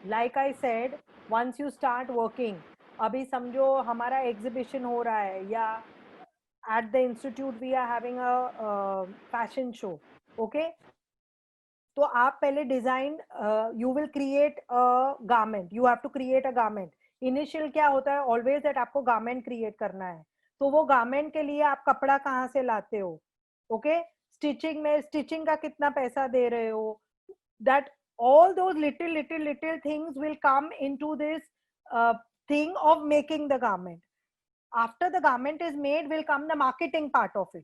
like I said, once you start working, अभी समझो हमारा exhibition हो रहा है या at the institute we are having a fashion show. Okay, तो आप पहले design, you will create a garment, you have to create a garment. Initial क्या होता है, ऑलवेज दैट आपको गारमेंट क्रिएट करना है, तो वो गारमेंट के लिए आप कपड़ा कहाँ से लाते हो. ओके, स्टिचिंग में स्टिचिंग का कितना पैसा दे रहे हो, that all those little things will come into this thing of making the garment. After the garment is made will come the marketing part of it.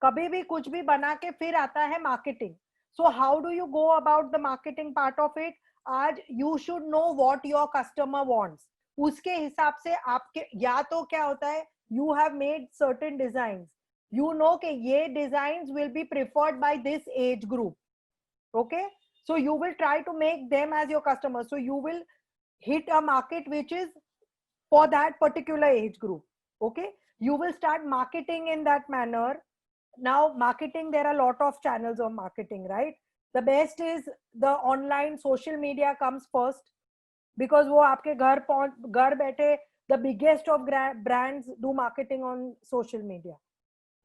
कभी भी कुछ भी बना के फिर आता है marketing. So how do you go about the marketing part of it? आज you should know what your customer wants. उसके हिसाब से आपके, या तो क्या होता है, you have made certain designs, you know कि ये designs will be preferred by this age group. Okay, so you will try to make them as your customer, so you will hit a market which is for that particular age group. Okay, you will start marketing in that manner. Now marketing, there are a lot of channels of marketing, right? The best is the online social media comes first, because वो आपके घर बैठे, the biggest of brands do marketing on social media,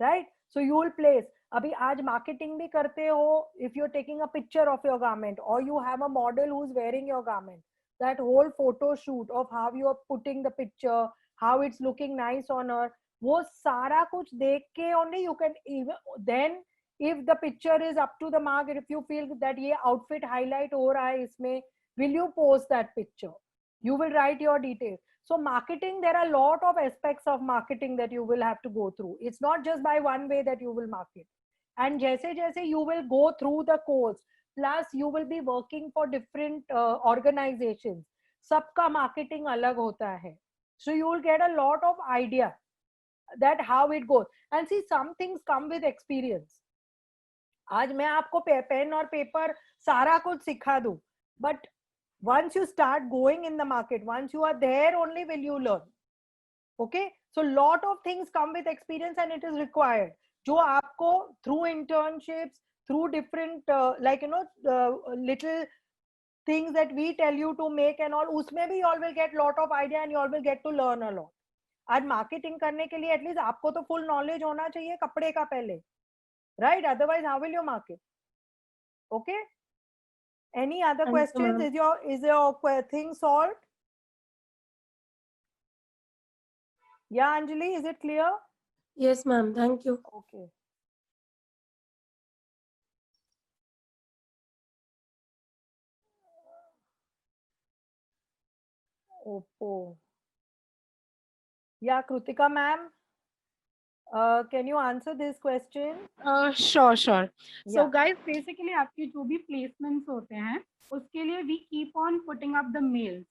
right? So you will place, अभी आज marketing भी करते हो, if you're taking a picture of your garment or you have a model who's wearing your garment, that whole photo shoot of how you are putting the picture, how it's looking nice on her. वो सारा कुछ देख के only you can even then if the picture is up to the mark, if you feel that ये outfit highlight हो रहा है इसमें, will you post that picture? You will write your details. So marketing, there are a lot of aspects of marketing that you will have to go through. It's not just by one way that you will market. And जैसे जैसे you will go through the course, plus you will be working for different organizations. सबका marketing अलग होता है. So you will get a lot of idea that how it goes. And see, some things come with experience. आज मैं आपको pen और paper सारा कुछ सिखा दूं, but once you start going in the market, once you are there only will you learn. Okay, so lot of things come with experience and it is required. जो आपको through internships, through different like you know little things that we tell you to make and all, उसमें भी you all will get lot of idea and you all will get to learn a lot. आज marketing करने के लिए at least आपको तो full knowledge होना चाहिए कपड़े का पहले, right? Otherwise how will you market? Okay, any other questions? Is your thing solved? Yeah, Anjali, is it clear? Yes, ma'am. Thank you. Okay. Oppo. Yeah, Krutika ma'am, can you answer this question? Sure. So Yeah. guys, basically आपके जो भी placements होते हैं उसके लिए we keep on putting up the mails.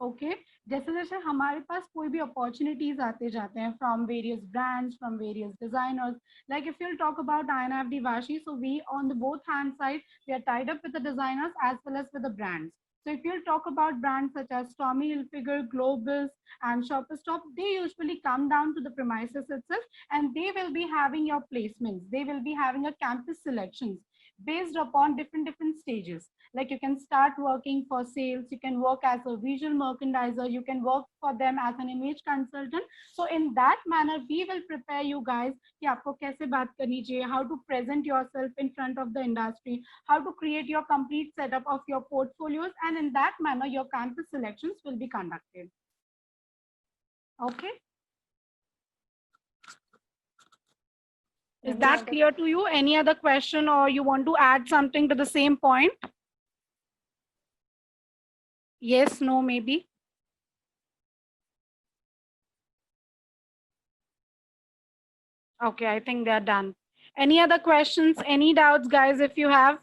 Okay, जैसे जैसे हमारे पास कोई भी opportunities आते जाते हैं from various brands, from various designers. Like if you'll talk about INFD Vashi, so we on the both hand side we are tied up with the designers as well as with the brands. So if you'll talk about brands such as Tommy Hilfiger, Globus, and Shoppers Stop, they usually come down to the premises itself and they will be having your placements. They will be having a campus selections based upon different stages. Like you can start working for sales, you can work as a visual merchandiser, you can work for them as an image consultant. So in that manner, we will prepare you guys कि आपको कैसे बात करनी चाहिए, how to present yourself in front of the industry, how to create your complete setup of your portfolios, and in that manner, your campus selections will be conducted. Okay. Is that clear to you? Any other question or you want to add something to the same point? Yes, no, maybe. Okay, I think they're done. Any other questions, any doubts, guys, if you have?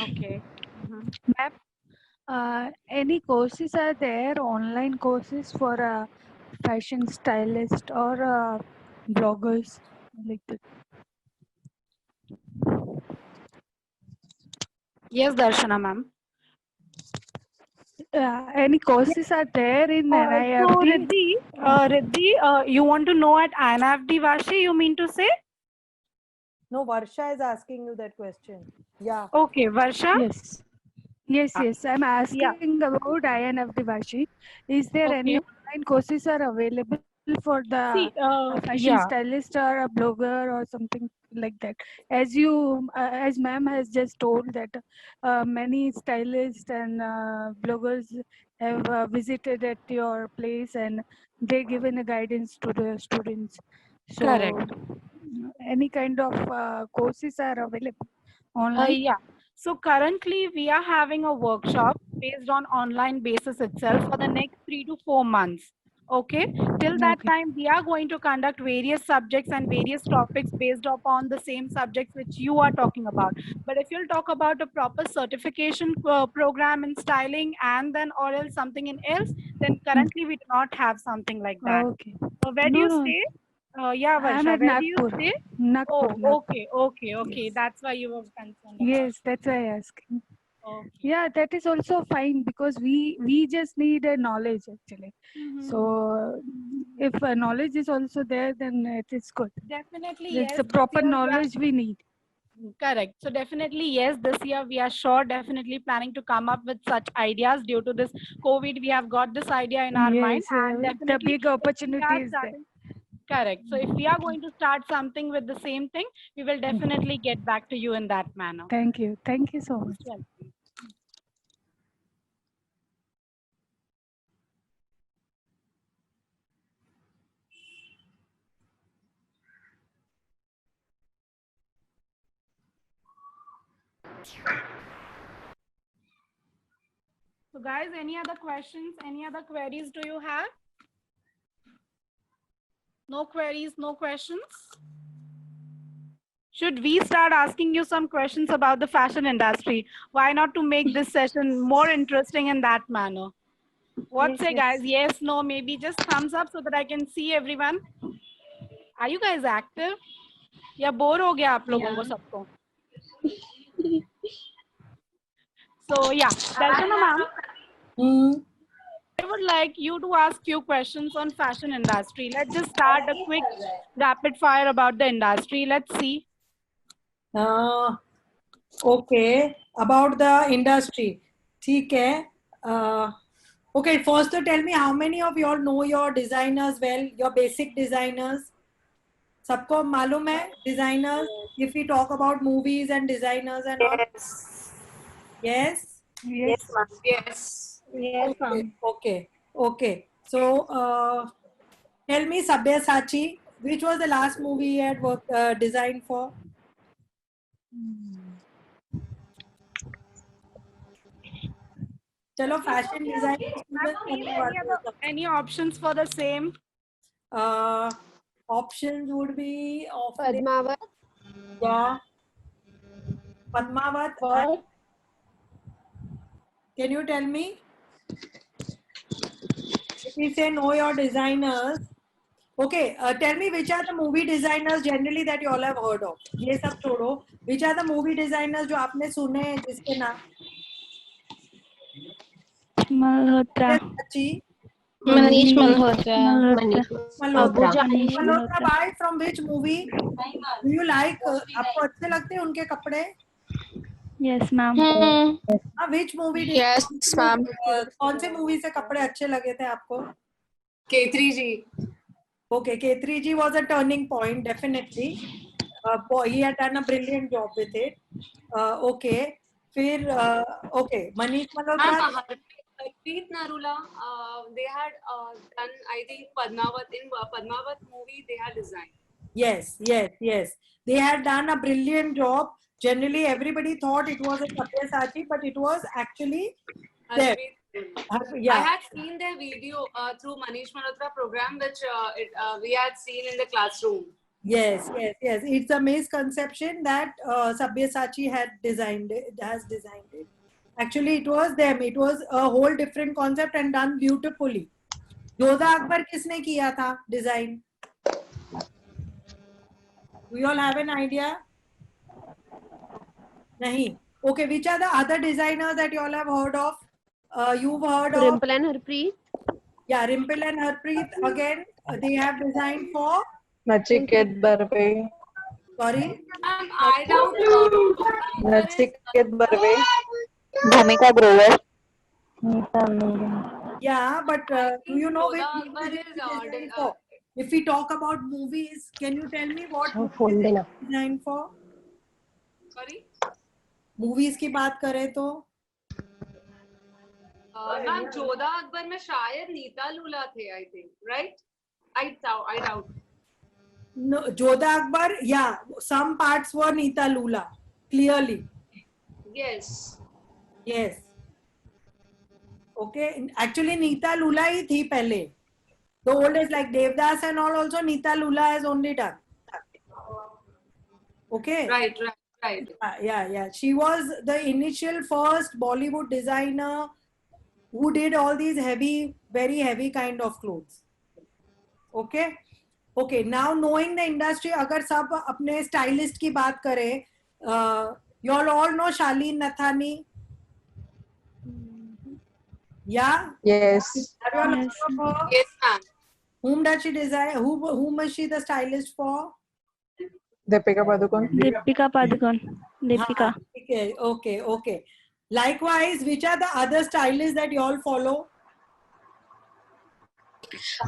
Okay. Ma'am, any courses are there, online courses for fashion stylist or bloggers like that? Yes, Darshana, ma'am. Any courses are there in So NIFD? Riddhi, you want to know at INFD Vashi, you mean to say? No, Varsha is asking you that question. Yeah. Okay, Varsha? Yes. I'm asking about INFD Vashi. Is there any online courses are available for the fashion stylist or a blogger or something like that? As ma'am has just told that many stylists and bloggers have visited at your place and they given a guidance to the students. So Correct. any kind of courses are available online? Yeah. So currently we are having a workshop based on online basis itself for the next 3 to 4 months. Okay. Till that time, we are going to conduct various subjects and various topics based upon the same subjects which you are talking about. But if you'll talk about a proper certification program in styling and then or else something in else, then currently we do not have something like that. Okay. Where do you stay? Yeah, I'm Varsha, at where do you Nagpur. stay? Nagpur. Oh, okay. Yes. That's why you were concerned. Yes, that's why I'm asking. Okay. Yeah, that is also fine because we just need a knowledge actually. So if knowledge is also there, then it is good. Definitely, It's yes. a proper this year knowledge we need. Correct. So definitely, yes, this year we are sure definitely planning to come up with such ideas. Due to this COVID, we have got this idea in our mind. And the definitely big opportunity is there. Correct. So if we are going to start something with the same thing, we will definitely get back to you in that manner. Thank you so much. Welcome. So guys, any other questions? Any other queries do you have? No queries, no questions? Should we start asking you some questions about the fashion industry? Why not to make this session more interesting in that manner? What Yes, say, yes. guys? Yes, no, maybe just thumbs up so that I can see everyone. Are you guys active? या bore हो गया आप लोगों को सबको? So yeah, Darshana ma'am, I would like you to ask few questions on fashion industry. Let's just start a quick rapid fire about the industry. Let's see. Okay, about the industry. ठीक है. Okay, first to tell me how many of you all know your designers well, your basic designers. सबको मालूम है designers? If we talk about movies and designers and all. Yes. Yes, ma'am. Yes. Yes, ma'am. Okay. So, tell me, Sabyasachi, which was the last movie you had worked designed for? Chalo, fashion design. Any options for the same? Options would be of Padmavat. Yeah. Padmavat. Can you tell me? If we say know your designers. Okay, tell me which are the movie designers generally that you all have heard of. ये सब छोड़ो. Which are the movie designers जो आपने सुने हैं जिसके नाम? Malhotra. Manish Malhotra. Malhotra by from which movie? Do you like? आपको अच्छे लगते हैं उनके कपड़े? Yes, ma'am. Which movie? Yes, ma'am. कौन से movie से कपड़े अच्छे लगे थे आपको? K3G. Okay, K3G was a turning point, definitely. He had done a brilliant job with it. Okay, फिर okay, Manish Malhotra. Harpreet Narula, they had done, I think, Padmavat. In Padmavat movie, they had designed. Yes. They had done a brilliant job. Generally, everybody thought it was a Sabyasachi, but it was actually them. I had seen their video through Manish Malhotra program, which we had seen in the classroom. Yes. It's a misconception that Sabyasachi has designed it. Actually, it was them. It was a whole different concept and done beautifully. Jodha Akbar किसने किया था design? Do you all have an idea? नहीं. Okay, which are the other designers that you all have heard of? You've heard of Rimple and Harpreet. Yeah, Rimple and Harpreet. Again, they have designed for Nachiket Barve. Sorry? I doubt. Nachiket Barve. Bhumika Grover. Yeah, but do you know which movie they designed for? If we talk about movies, can you tell me what movie they designed for? Sorry? Movies की बात करें तो Ma'am, Jodha Akbar में शायद नीता लूला थे, I think, right? I doubt. No, Jodha Akbar, yeah, some parts were Neeta Lula, clearly. Yes. Okay, actually Neeta Lula ही थी पहले. The oldest like Devdas and all also Neeta Lula has only done. Okay. Right. Yeah. She was the initial first Bollywood designer who did all these heavy, very heavy kind of clothes. Okay. Now knowing the industry, अगर सब अपने stylist की बात करें, you all know Shaleen Nathani. Yeah. Yes. Yes, ma'am. Whom does she design? Whom is she the stylist for? Deepika Padukone. Deepika. Okay. Likewise, which are the other stylists that you all follow?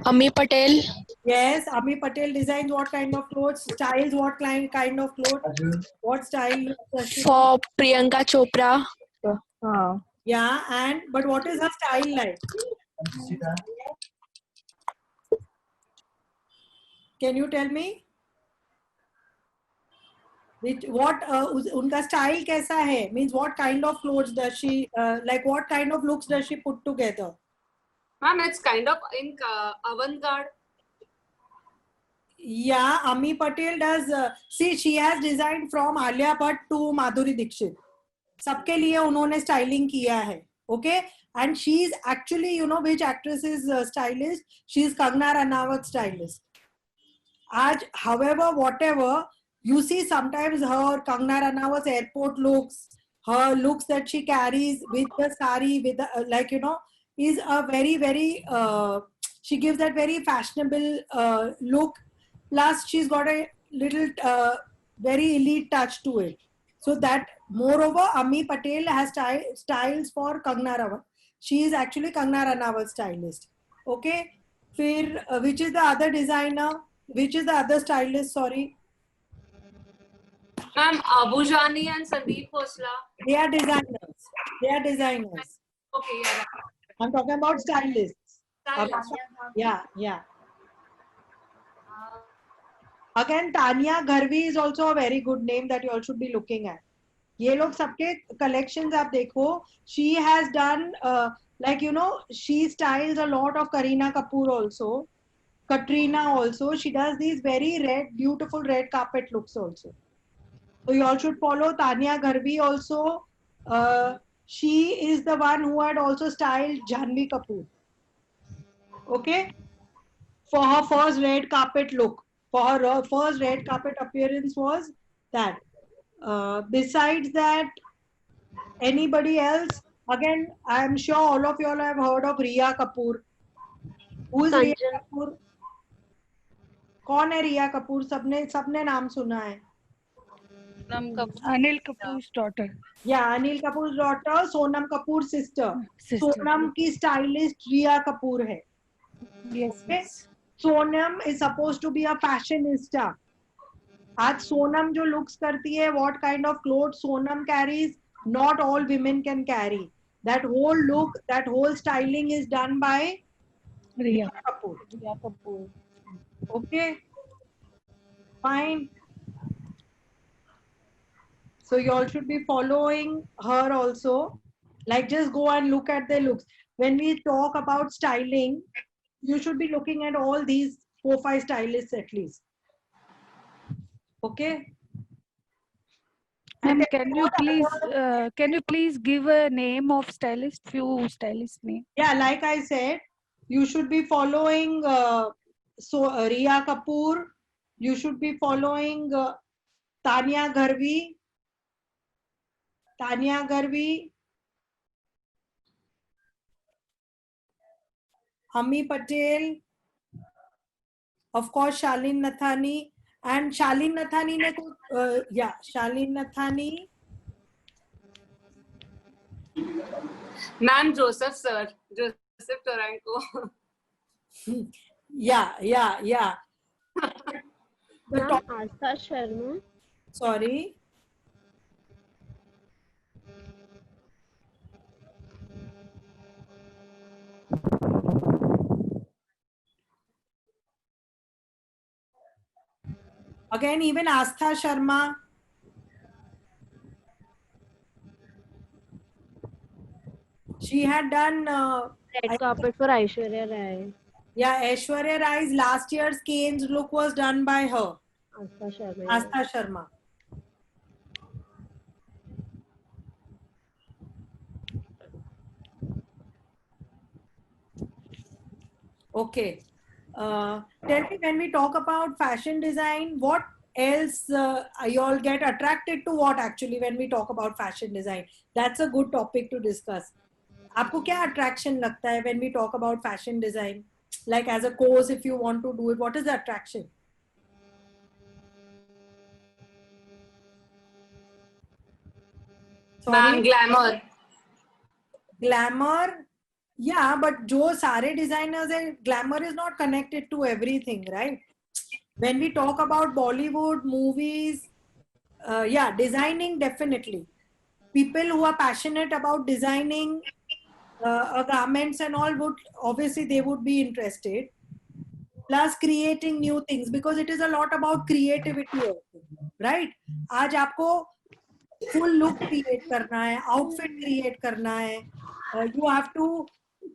Ami Patel. Yes, Ami Patel designs what kind of clothes? Styles what kind of clothes? What style? For Priyanka Chopra. Yeah, but what is her style like? Can you tell me? what उनका style कैसा है? Means what kind of clothes does she like? What kind of looks does she put together? Ma'am, it's kind of in avant-garde. Yeah, Ami Patel does. See, she has designed from Alia Bhatt to Madhuri Dixit. सबके लिए उन्होंने styling किया है. Okay, and she's actually, you know, which actress is stylist? She's Kangana Ranaut stylist. आज, however, whatever you see, sometimes her Kangana Ranaut's airport looks, her looks that she carries with the sari, with the, like, you know, is a very, very. She gives that very fashionable look. Plus, she's got a little very elite touch to it. So that, moreover, Ami Patel has styles for Kangana Ranaut. She is actually Kangana Ranaut stylist. Okay. Fir, which is the other designer? Which is the other stylist? Sorry. Ma'am, Abu Jani and Sandeep Khosla. They are designers. They are designers. Okay, yeah. I'm talking about stylists. Stylist. Yeah, yeah. Again, Tanya Garvi is also a very good name that you all should be looking at. ये लोग सबके collections आप देखो. She has done like, you know, she styles a lot of Kareena Kapoor also, Katrina also. She does these very beautiful red carpet looks also. So you all should follow Tanya Garvi also. She is the one who had also styled Janhvi Kapoor. Okay, for her first red carpet look. For her first red carpet appearance was that. Besides that, anybody else? Again, I am sure all of you all have heard of Riya Kapoor. Who is Riya Kapoor? कौन है रिया कपूर? सबने नाम सुना है. Anil Kapoor's daughter. Yeah, Anil Kapoor's daughter, Sonam Kapoor's sister. Sonam की stylist Riya Kapoor है. Yes. Okay? Sonam is supposed to be a fashionista. आज सोनम जो looks करती है, what kind of clothes Sonam carries, not all women can carry. That whole look, that whole styling is done by Riya Kapoor. Riya Kapoor. Okay, fine. So you all should be following her also. Like, just go and look at their looks. When we talk about styling, you should be looking at all these 4-5 stylists at least. Okay. Ma'am, can you please give a name of stylist? Few stylist name. Yeah, like I said, you should be following Riya Kapoor. You should be following Tanya Garvi. Ami Patel. Of course, Shalin Nathani. And Shalin Nathani ne Shalin Nathani. Ma'am, Joseph sir. Joseph Toranko. Yeah. Ma'am, Astha Sharma. Sorry. Again, even Astha Sharma. She had done Red carpet for Aishwarya Rai. Yeah, Aishwarya Rai's last year's Cannes look was done by her. Astha Sharma. Okay. Tell me, when we talk about fashion design, what else you all get attracted to? What actually when we talk about fashion design? That's a good topic to discuss. आपको क्या attraction लगता है when we talk about fashion design? Like as a course, if you want to do it, what is the attraction? Ma'am, glamour. Glamour. Yeah, but जो सारे designers है, glamour is not connected to everything, right? When we talk about Bollywood movies, yeah, designing definitely. People who are passionate about designing garments and all would obviously they would be interested. plus creating new things, because it is a lot about creativity also, right? आज आपको full look create करना है, outfit create करना है, you have to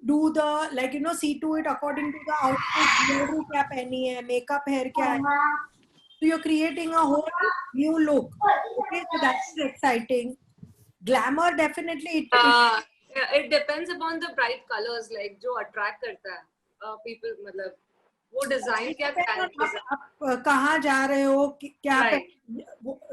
do the, like, you know, see to it according to the outfit, jewelry क्या पहनी है, makeup hair क्या है, so you're creating a whole new look. Okay, so that is exciting. Glamour definitely it depends upon the bright colors, like जो attract करता है people, मतलब वो design क्या आप कहाँ जा रहे हो, क्या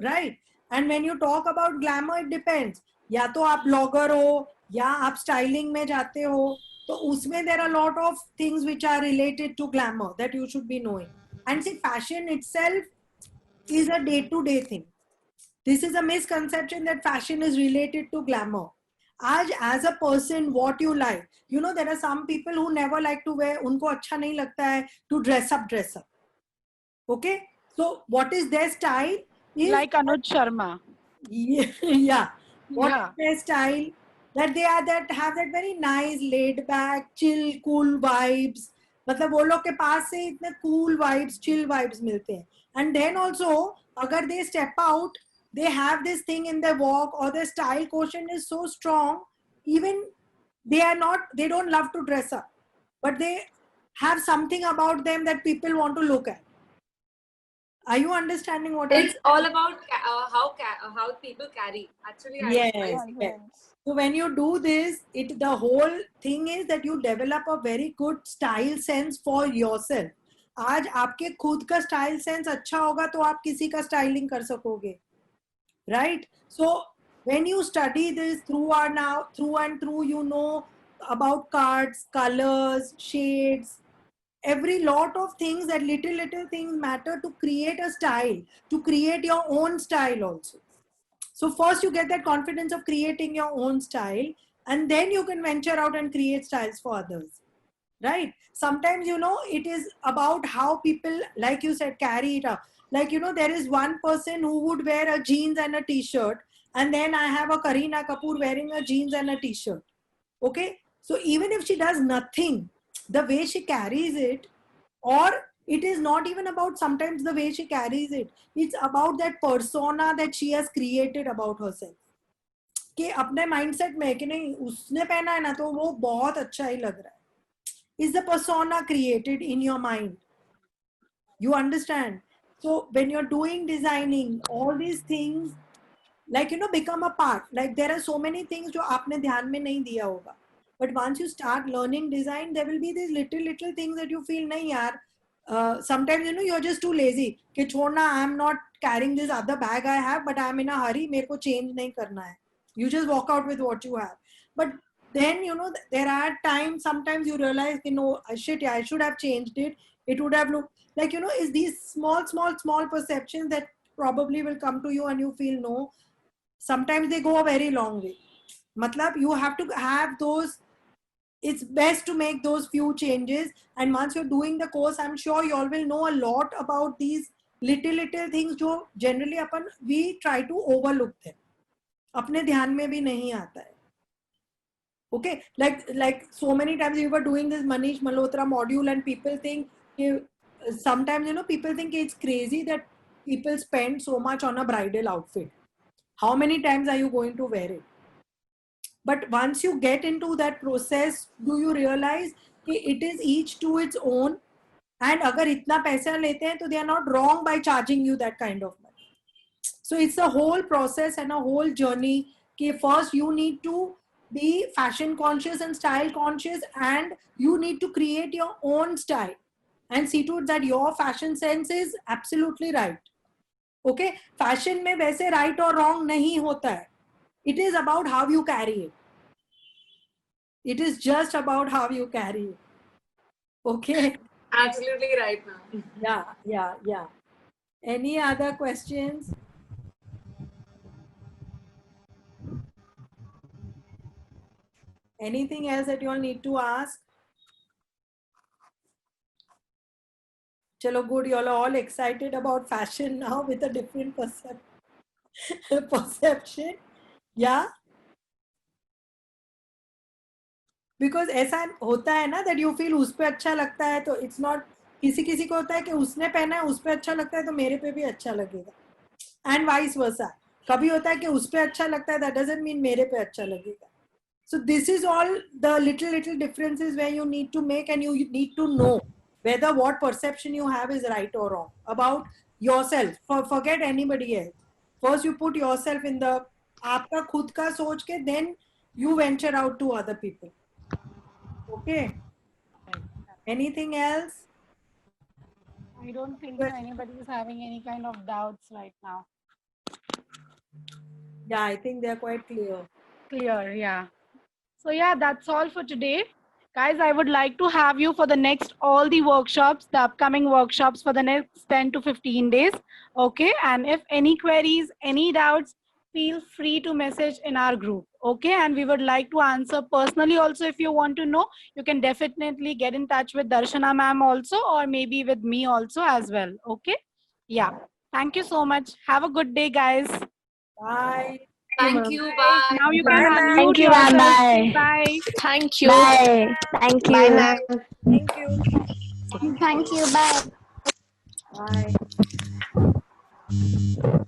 right. And when you talk about glamour, it depends. या तो आप blogger हो या आप styling में जाते हो, तो उसमें there are a lot of things which are related to glamour that you should be knowing. And see, fashion itself is a day-to-day thing. This is a misconception that fashion is related to glamour. As a person, what you like, you know, there are some people who never like to wear, unko acha nahi lagta hai to dress up. Okay, so what is their style is like Anuj Sharma. Yeah. What is their style? That they are, that have that very nice laid back, chill, cool vibes. मतलब वो लोग के पास से इतने cool vibes, chill vibes मिलते हैं. And then also, अगर they step out, they have this thing in their walk, or their style quotient is so strong, even they don't love to dress up, but they have something about them that people want to look at. Are you understanding what it's all about? How people carry, actually. Yes. So when you do this, the whole thing is that you develop a very good style sense for yourself. आज आपके खुद का style sense अच्छा होगा तो आप किसी का styling कर सकोगे, right? So when you study this through and through, you know about cards, colors, shades, every lot of things, that little things matter to create a style, to create your own style also. So first you get that confidence of creating your own style, and then you can venture out and create styles for others, right? Sometimes, you know, it is about how people, like you said, carry it up. Like, you know, there is one person who would wear a jeans and a t-shirt, and then I have a Kareena Kapoor wearing a jeans and a t-shirt. Okay, so even if she does nothing, the way she carries it, or it is not even about sometimes the way she carries it, it's about that persona that she has created about herself. कि अपने mindset में कि नहीं उसने पहना है ना तो वो बहुत अच्छा ही लग रहा है. Is the persona created in your mind? You understand? So when you're doing designing, all these things, like, you know, become a part. Like there are so many things जो आपने ध्यान में नहीं दिया होगा. But once you start learning design, there will be these little things that you feel, nahi yaar, sometimes, you know, you're just too lazy. कि छोड़ना, I'm not carrying this other bag I have, but I'm in a hurry, मेरे को change नहीं करना है. You just walk out with what you have. But then, you know, there are times, sometimes you realize, you know, shit, yeah, I should have changed it. It would have looked like, you know, is these small perceptions that probably will come to you and you feel, no, sometimes they go a very long way. Matlab, you have to have those. It's best to make those few changes, and once you're doing the course, I'm sure you all will know a lot about these little things जो generally we try to overlook them. अपने ध्यान में भी नहीं आता है. Okay, like so many times we were doing this Manish Malhotra module, and people think, sometimes, you know, people think it's crazy that people spend so much on a bridal outfit. How many times are you going to wear it? But once you get into that process, do you realize it is each to its own, and अगर इतना पैसा लेते हैं तो they are not wrong by charging you that kind of money. So it's a whole process and a whole journey. First you need to be fashion conscious and style conscious, and you need to create your own style and see to it that your fashion sense is absolutely right. Okay, fashion में वैसे right or wrong नहीं होता है. It is about how you carry it. It is just about how you carry it. Okay. Absolutely right, ma'am. Yeah. Any other questions? Anything else that you all need to ask? Chalo, good. You all are all excited about fashion now with a different perception. Yeah. Because ऐसा होता है ना that you feel उस पे अच्छा लगता है तो it's not किसी किसी को होता है कि उसने पहना है उस पे अच्छा लगता है तो मेरे पे भी अच्छा लगेगा एंड वाइस वर्सा. कभी होता है कि उस पे अच्छा लगता है, दैट डजंट मीन मेरे पे अच्छा लगेगा. So this is all the little differences where you need to make, and you need to know whether what perception you have is right or wrong about yourself. Forget anybody else. First you put yourself in the आपका खुद का सोच के then you venture out to other people. Okay. Anything else? I don't think so anybody is having any kind of doubts right now. Yeah, I think they are quite clear. Clear, yeah. So yeah, that's all for today. Guys, I would like to have you for the next, all the workshops, the upcoming workshops for the next 10 to 15 days. Okay. And if any queries, any doubts, feel free to message in our group. Okay. And we would like to answer personally also. If you want to know, you can definitely get in touch with Darshana ma'am also, or maybe with me also as well. Okay. Yeah. Thank you so much. Have a good day, guys. Bye. Thank you. Bye. Now you can unmute Thank you, ma'am. yourself. Bye. Bye. Thank you. Bye. Thank you. Bye, ma'am. Thank you. Thank you. Bye. Bye.